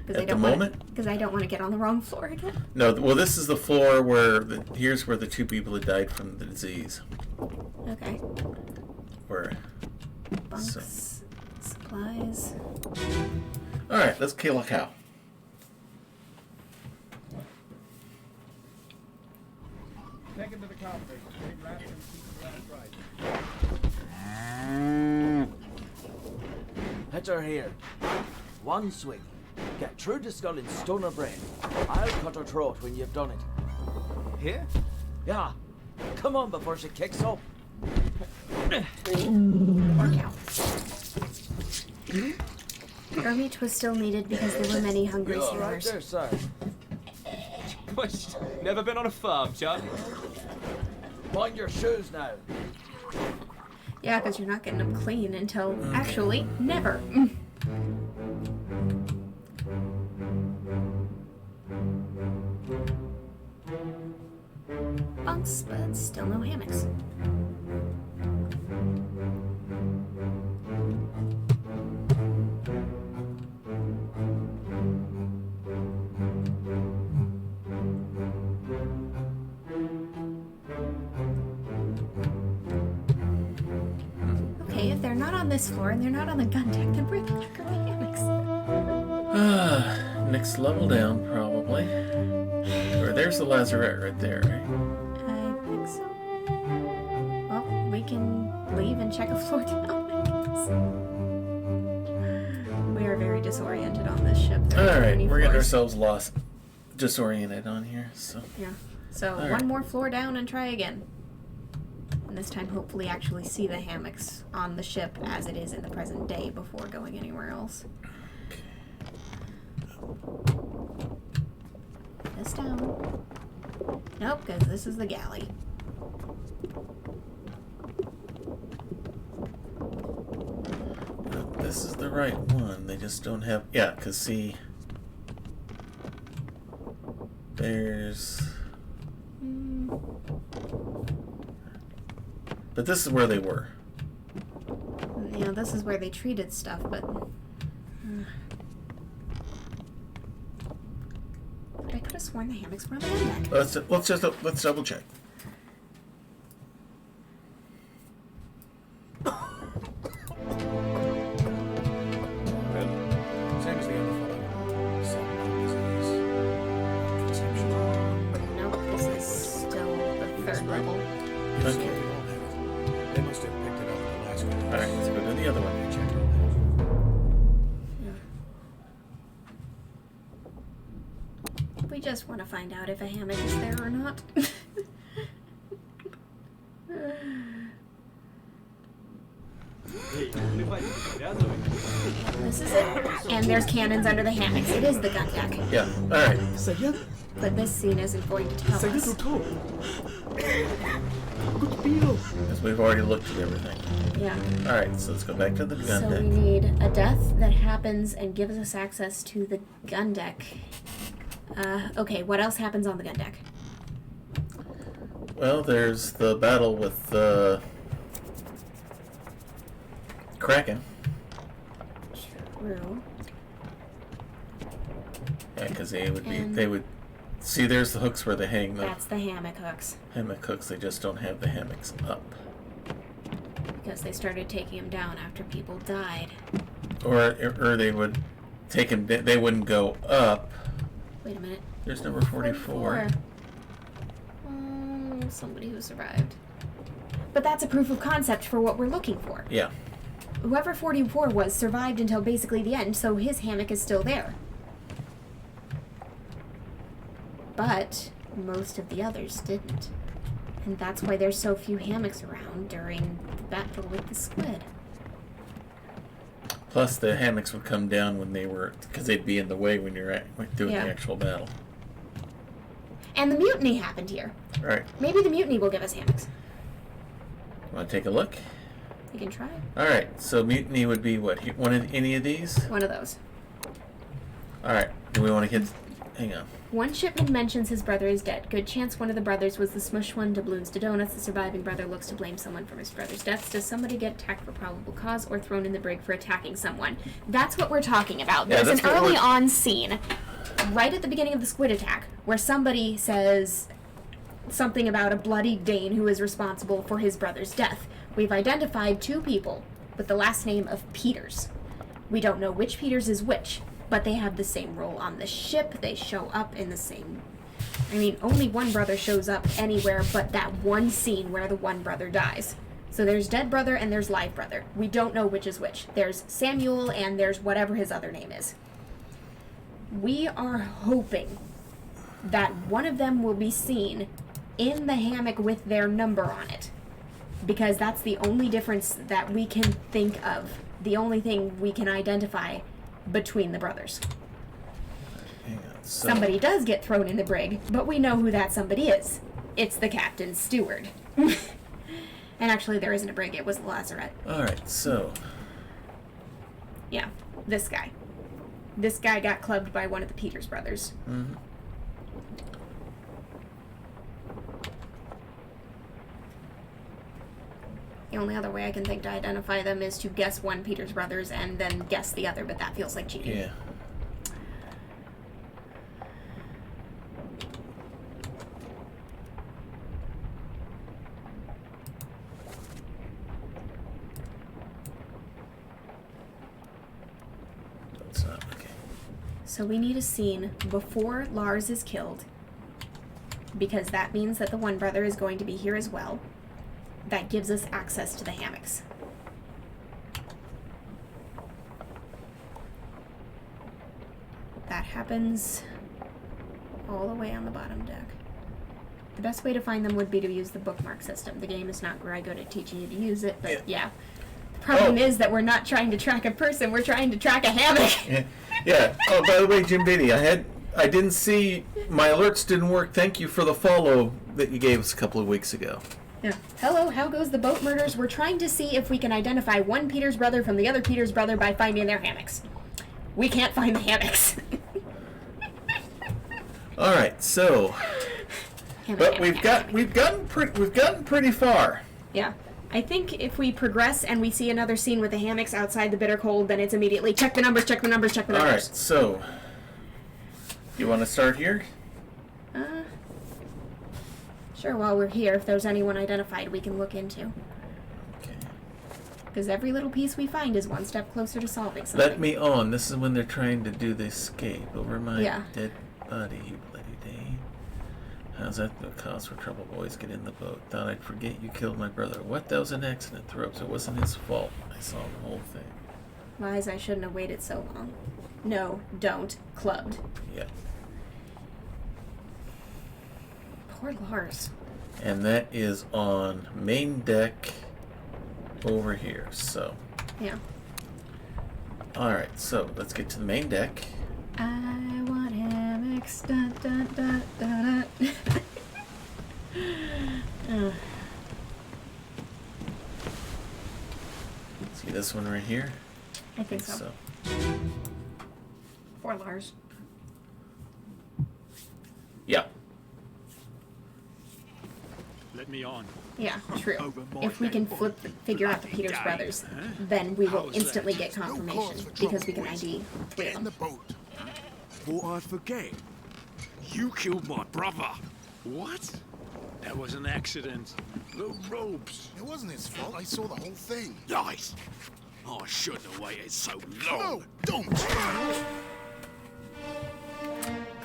At the moment? Because I don't want to get on the wrong floor again. No, well, this is the floor where... Here's where the 2 people had died from the disease. Okay. Where... Bunks. Supplies. Alright, let's kill a cow. Take him to the counter. Getting wrapped and keep the last right. Hit her here. One swing. Get through the skull in stone or brain. I'll cut her throat when you've done it. Here? Yeah. Come on before she kicks up. Or cow. Our meat was still needed because there were many hungry You're all right sailors. there, sir. Never been on a farm, Chuck. Mind your shoes now. Yeah, because you're not getting them clean until actually never. Bunks, but still no hammocks. Okay, if they're not on this floor and they're not on the gun deck, then where the heck are the hammocks? Next level down, probably. Or there's the lazarette right there, right? I think so. Well, we can leave and check a floor down, I guess. We are very disoriented on this ship. There are too Alright, many we're getting floors. ourselves lost. Disoriented on here, so... Yeah. So All right. one more floor down and try again. And this time hopefully actually see the hammocks on the ship as it is in the present day before going anywhere else. This down. Nope, because this is the galley. This is the right one. They just don't have... Yeah, because see... There's... But this is where they were. You know, this is where they treated stuff, but... But I could have sworn the hammocks were on the gun deck. Let's double check. Same as the other fellow. Some disease. Consumption. Nope, this is still the third level. So Okay. they all have it. They must have picked it up in the last one. Alright, let's go to the other one. Check it out. We just want to find out if a hammock is there or not. This is it. And there's cannons under the hammocks. It is the gun deck. Yeah. All right. But this scene isn't going to tell us. Because we've already looked at everything. Yeah. All right. So let's go back to the gun So deck. we need a death that happens and gives us access to the gun deck. Okay, what else happens on the gun deck? Well, there's the battle with Kraken. True. Yeah, because they would And- they would see. There's the hooks where they hang the That's the hammock hooks. hammock hooks. They just don't have the hammocks up, Because they started taking them down after people died. or they would take them. They wouldn't go up. Wait a minute. There's number 44. Somebody who survived. But that's a proof of concept for what we're looking for. Yeah. Whoever 44 was survived until basically the end, so his hammock is still there. But most of the others didn't. And that's why there's so few hammocks around during the battle with the squid. Plus, the hammocks would come down when they were, because they'd be in the way when you're doing Yeah. the actual battle. And the mutiny happened here. All right. Maybe the mutiny will give us hammocks. Want to take a look? We can try. All right. So mutiny would be what? One of any of these? One of those. All right. Do we want to get? Hang on. One shipman mentions his brother is dead. Good chance one of the brothers was the smush one. Doubloons to donuts. The surviving brother looks to blame someone for his brother's death. Does somebody get attacked for probable cause or thrown in the brig for attacking someone? That's what we're talking about. Yeah, There's an that's what early we're- on scene, right at the beginning of the squid attack, where somebody says something about a bloody Dane who is responsible for his brother's death. We've identified two people with the last name of Peters. We don't know which Peters is which, but they have the same role on the ship. They show up in the same... I mean, only one brother shows up anywhere but that one scene where the one brother dies. So there's dead brother and there's live brother. We don't know which is which. There's Samuel and there's whatever his other name is. We are hoping that one of them will be seen in the hammock with their number on it. Because that's the only difference that we can think of. The only thing we can identify between the brothers. Hang on. So, Somebody does get thrown in the brig, but we know who that somebody is. It's the captain's steward. And actually, there isn't a brig, it was the lazarette. All right. So. Yeah, this guy. This guy got clubbed by one of the Peters brothers. Mm-hmm. The only other way I can think to identify them is to guess one Peters brothers and then guess the other, but that feels like cheating. Yeah. That's not okay. So we need a scene before Lars is killed, because that means that the one brother is going to be here as well. That gives us access to the hammocks. That happens all the way on the bottom deck. The best way to find them would be to use the bookmark system. The game is not very good at teaching you to use it, but yeah. The problem is that we're not trying to track a person, we're trying to track a hammock. Yeah. Yeah. Oh, by the way, Jim Beatty, I didn't see my alerts didn't work. Thank you for the follow that you gave us a couple of weeks ago. Yeah. Hello, how goes the boat murders? We're trying to see if we can identify one Peters brother from the other Peters brother by finding their hammocks. We can't find the hammocks. All right. So, but we've gotten pretty far. Yeah. I think if we progress and we see another scene with the hammocks outside the bitter cold, then it's immediately check the numbers, check the numbers, check the All right. numbers. So, you want to start here? Sure, while we're here, if there's anyone identified we can look into. Okay. Because every little piece we find is one step closer to solving something. Let me on. This is when they're trying to do the escape over my Yeah. dead body, you bloody Dane. How's that the cause for trouble, boys? Get in the boat. Thought I'd forget you killed my brother. What? That was an accident, Thropes. It wasn't his fault. I saw the whole thing. Lies, I shouldn't have waited so long. No, don't. Clubbed. Yeah. Poor Lars. And that is on main deck over here. So, Yeah. Alright, so let's get to the main deck. I want hammocks. Dun, dun, dun, dun, dun. See this one right here? I think so. For Lars. Yeah. Let me on. Yeah, true. Over my If we can dead figure out the bloody Peters day, brothers, huh? then we will How's instantly that? get No cause confirmation for because we trouble, can boys. ID 3 Get of in the them. boat. Thought I'd forget. You killed my brother. What? That was an accident. The ropes. It wasn't his fault. I saw the whole thing. Lies. I shouldn't have waited so long. No, don't.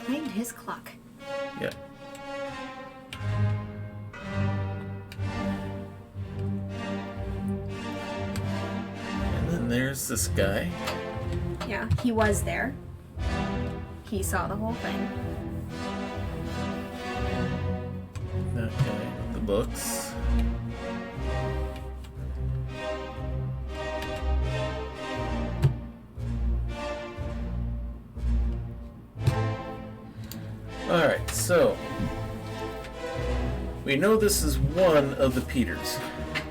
Claimed his clock. Yeah. And then there's this guy. Yeah, he was there. He saw the whole thing. That guy. The books. Alright, so we know this is one of the Peters.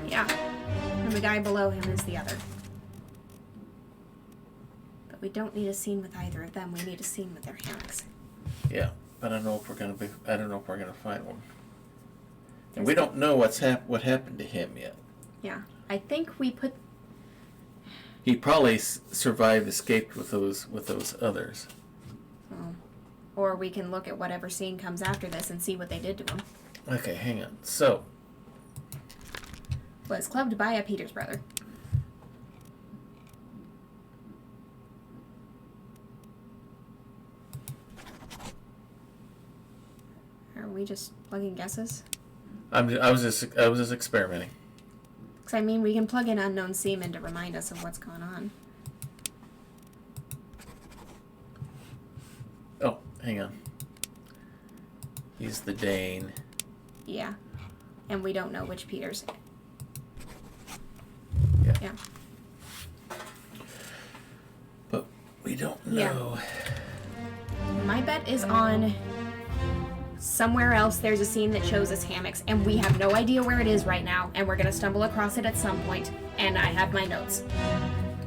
Yeah. And the guy below him is the other. But we don't need a scene with either of them. We need a scene with their hammocks. Yeah, but I don't know if we're gonna find one. And we don't know what happened to him yet. Yeah. I think we put... He probably escaped with those others. Oh. Or we can look at whatever scene comes after this and see what they did to him. Okay, hang on. So, Was clubbed by a Peters brother. Are we just plugging guesses? I was just experimenting. Because, I mean, we can plug in unknown seaman to remind us of what's going on. Oh, hang on. He's the Dane. Yeah. And we don't know which Peters. Yeah. Yeah. But we don't Yeah. know. My bet is on somewhere else there's a scene that shows us hammocks, and we have no idea where it is right now, and we're going to stumble across it at some point, and I have my notes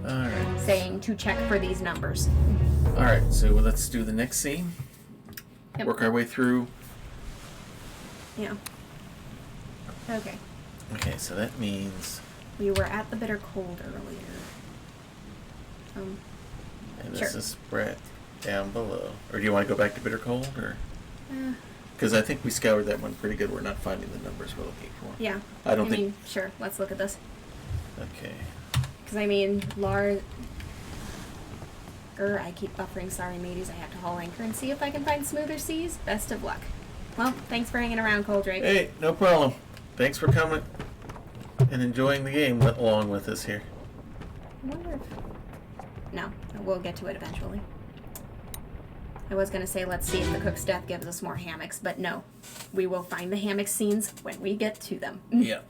Alright. saying to check for these numbers. Alright, so let's do the next scene. Yep. Work our way through. Yeah. Okay. Okay, so that means... We were at the Bitter Cold earlier. And this Sure. is Brett down below. Or do you want to go back to Bitter Cold? Or Uh, because I think we scoured that one pretty good. We're not finding the numbers we're looking for. yeah. I don't think... mean, sure. Let's look at this. Okay. Because, I mean, Lars... I keep buffering. Sorry, mateys. I have to haul anchor and see if I can find smoother seas. Best of luck. Well, thanks for hanging around, Coldrake. Hey, no problem. Thanks for coming and enjoying the game along with us here. I wonder if... No, we'll get to it eventually. I was going to say, let's see if the cook's death gives us more hammocks, but no. We will find the hammock scenes when we get to them. Yeah.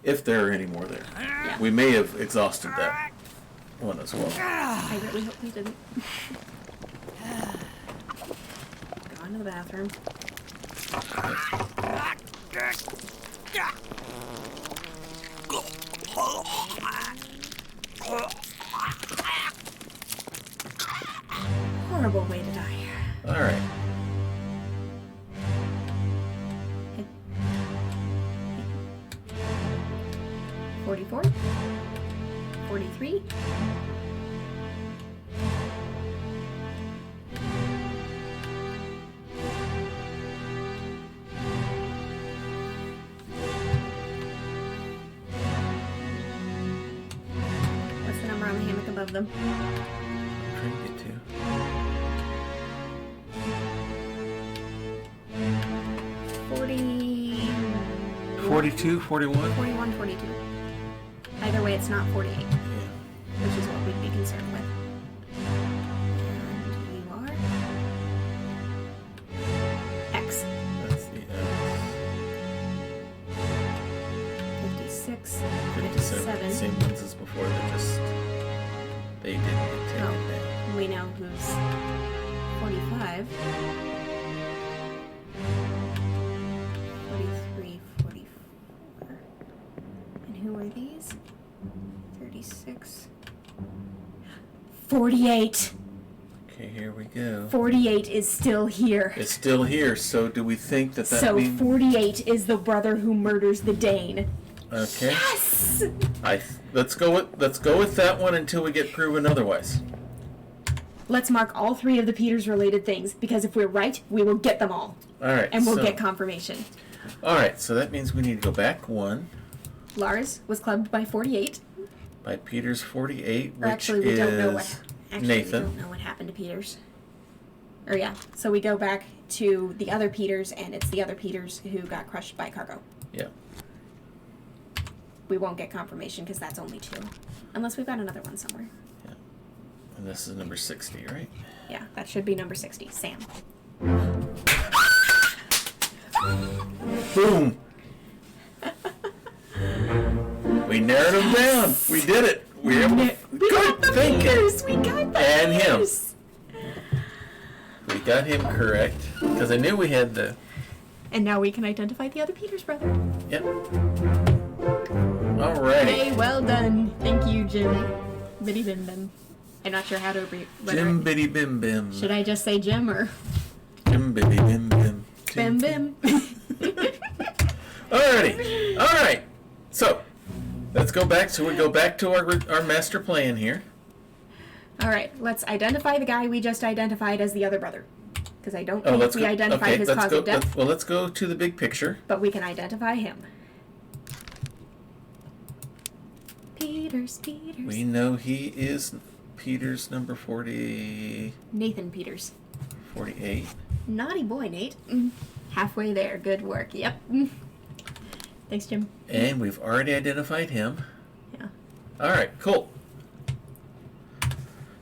If there are any more there. Yeah. We may have exhausted that one as well. I really hope we didn't. Go into the bathroom. Horrible way to die. Alright. Okay. 44. 43. What's the number on the hammock above them? I'm trying to get to. 40... 42, 41? 41, 42. Either way, it's not 48, Yeah. which is what we'd be concerned with. And you are... X. That's the 56, 56, Same 57. ones as before. They didn't get taken Oh. down. We know who's 45. 43, 44. And who are these? 36. 48. Okay, here we go. 48 is still here. It's still here. So do we think that So means? 48 is the brother who murders the Dane. Okay. Yes! Let's go with that one until we get proven otherwise. Let's mark all 3 of the Peters related things, because if we're right, we will get them all. All right. And we'll so, get confirmation. All right. So that means we need to go back one Lars was clubbed by 48. by Peters 48, Or which actually, we is don't know what. Actually, Nathan. we don't know what happened to Peters. Or yeah, so we go back to the other Peters, and it's the other Peters who got crushed by cargo. Yeah. We won't get confirmation because that's only 2, unless we've got another one somewhere. And this is number 60, right? Yeah, that should be number 60. Sam. Boom. We narrowed them down. We did it. We were able to. We got the thinking. Peters. We got the And him. Peters. We got him correct because I knew we had the. And now we can identify the other Peters brother. Yep. Alrighty. Hey, well done. Thank you, Jim. Biddy Bim Bim. I'm not sure how to Jim Biddy Bim Bim. Should I just say Jim or Jim Biddy Bim Bim. Bim Bim? Alrighty. All right. So let's go back. So we go back to our master plan here. All right, let's identify the guy we just identified as the other brother. Because I don't think let's we go. identified Okay, his let's cause go. of death, Let's go to the big picture. but we can identify him. Peters. We know he is Peters number 48. Nathan Peters. Naughty boy, Nate. Halfway there. Good work. Yep. Thanks, Jim. And we've already identified him. Yeah. All right, cool.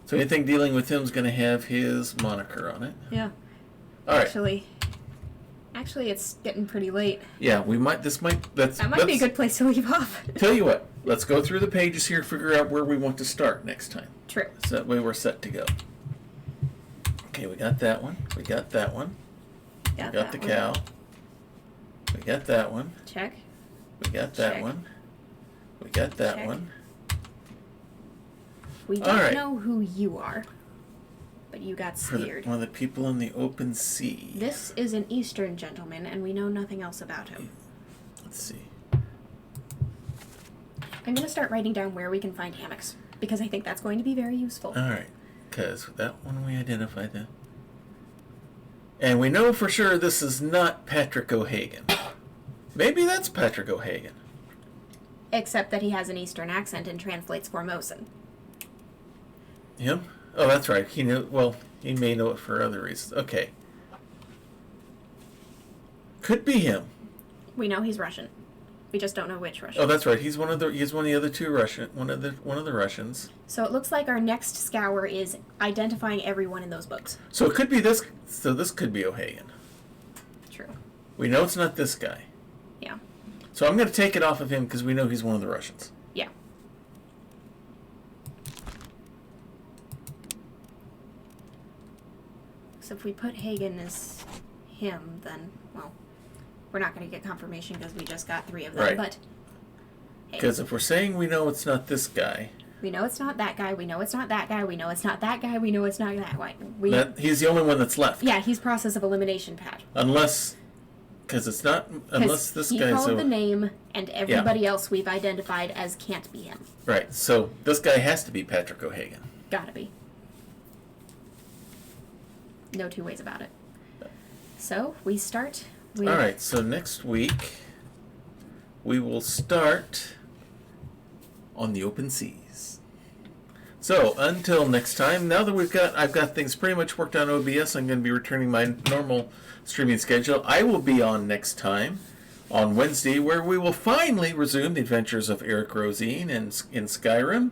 So anything dealing with him is going to have his moniker on it. Yeah. All right. Actually, it's getting pretty late. Yeah, we might. That might be a good place to leave off. Tell you what. Let's go through the pages here, figure out where we want to start next time. True. So that way we're set to go. Okay, we got that one. We got that one. We got that the one. cow. We got that one. Check. We got that Check. one. We got that Check. one. We All don't right. know who you are, but you got For speared. one of the people in the open sea. This is an Eastern gentleman, and we know nothing else about him. Let's see. I'm going to start writing down where we can find hammocks, because I think that's going to be very useful. All right, because that one we identified that. And we know for sure this is not Patrick O'Hagan. Maybe that's Patrick O'Hagan. Except that he has an Eastern accent and translates Formosan. Him? Oh, that's right. He knew. Well, he may know it for other reasons. Okay. Could be him. We know he's Russian. We just don't know which Russian. Oh, that's right. He's one of the other two Russian. One of the Russians. So it looks like our next scour is identifying everyone in those books. So it could be this. So this could be O'Hagan. True. We know it's not this guy. Yeah. So I'm going to take it off of him because we know he's one of the Russians. Yeah. So if we put Hagen as him, then, well, we're not going to get confirmation because we just got 3 of them. Right. But hey, Because if we're saying we know it's not this guy, we know it's not that guy. We know it's not that guy. We know it's not that guy. We know it's not that guy. he's the only one that's left. Yeah, he's process of elimination, Pat. Unless, because it's not, unless this he guy's called the name, and everybody else we've identified as can't be him. right. So this guy has to be Patrick O'Hagan. Gotta be. No two ways about it. So we start with... All right. So next week we will start on the open seas. So until next time, now that I've got things pretty much worked on OBS, I'm going to be returning my normal streaming schedule. I will be on next time on Wednesday, where we will finally resume the adventures of Eric Rosine in Skyrim.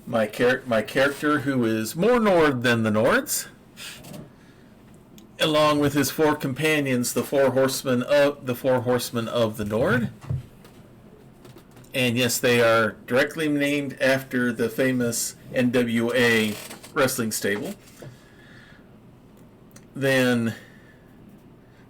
My character who is more Nord than the Nords, along with his 4 companions, the four horsemen of the Nord. And yes, they are directly named after the famous NWA wrestling stable. Then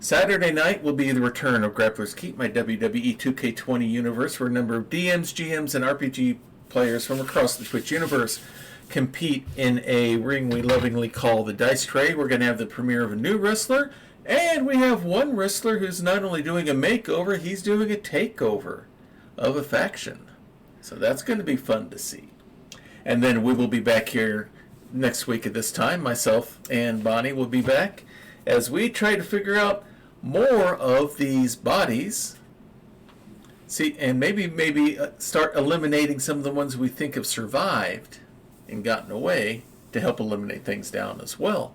Saturday night will be the return of Grappler's Keep, my WWE 2K20 universe, where a number of DMs, GMs, and RPG players from across the Twitch universe compete in a ring we lovingly call the Dice Tray. We're going to have the premiere of a new wrestler, and we have one wrestler who's not only doing a makeover, he's doing a takeover of a faction. So that's going to be fun to see. And then we will be back here next week at this time. Myself and Bonnie will be back as we try to figure out more of these bodies. See, and maybe start eliminating some of the ones we think have survived and gotten away to help eliminate things down as well.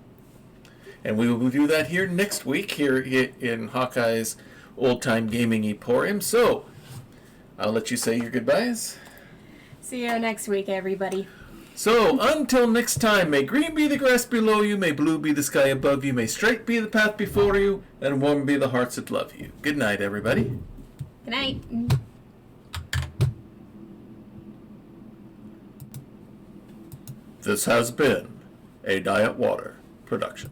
And we will do that here next week here in Hawkeye's Old Time Gaming Emporium. So I'll let you say your goodbyes. See you next week, everybody. So, until next time, may green be the grass below you, may blue be the sky above you, may straight be the path before you, and warm be the hearts that love you. Good night, everybody. Good night. This has been a Diet Water production.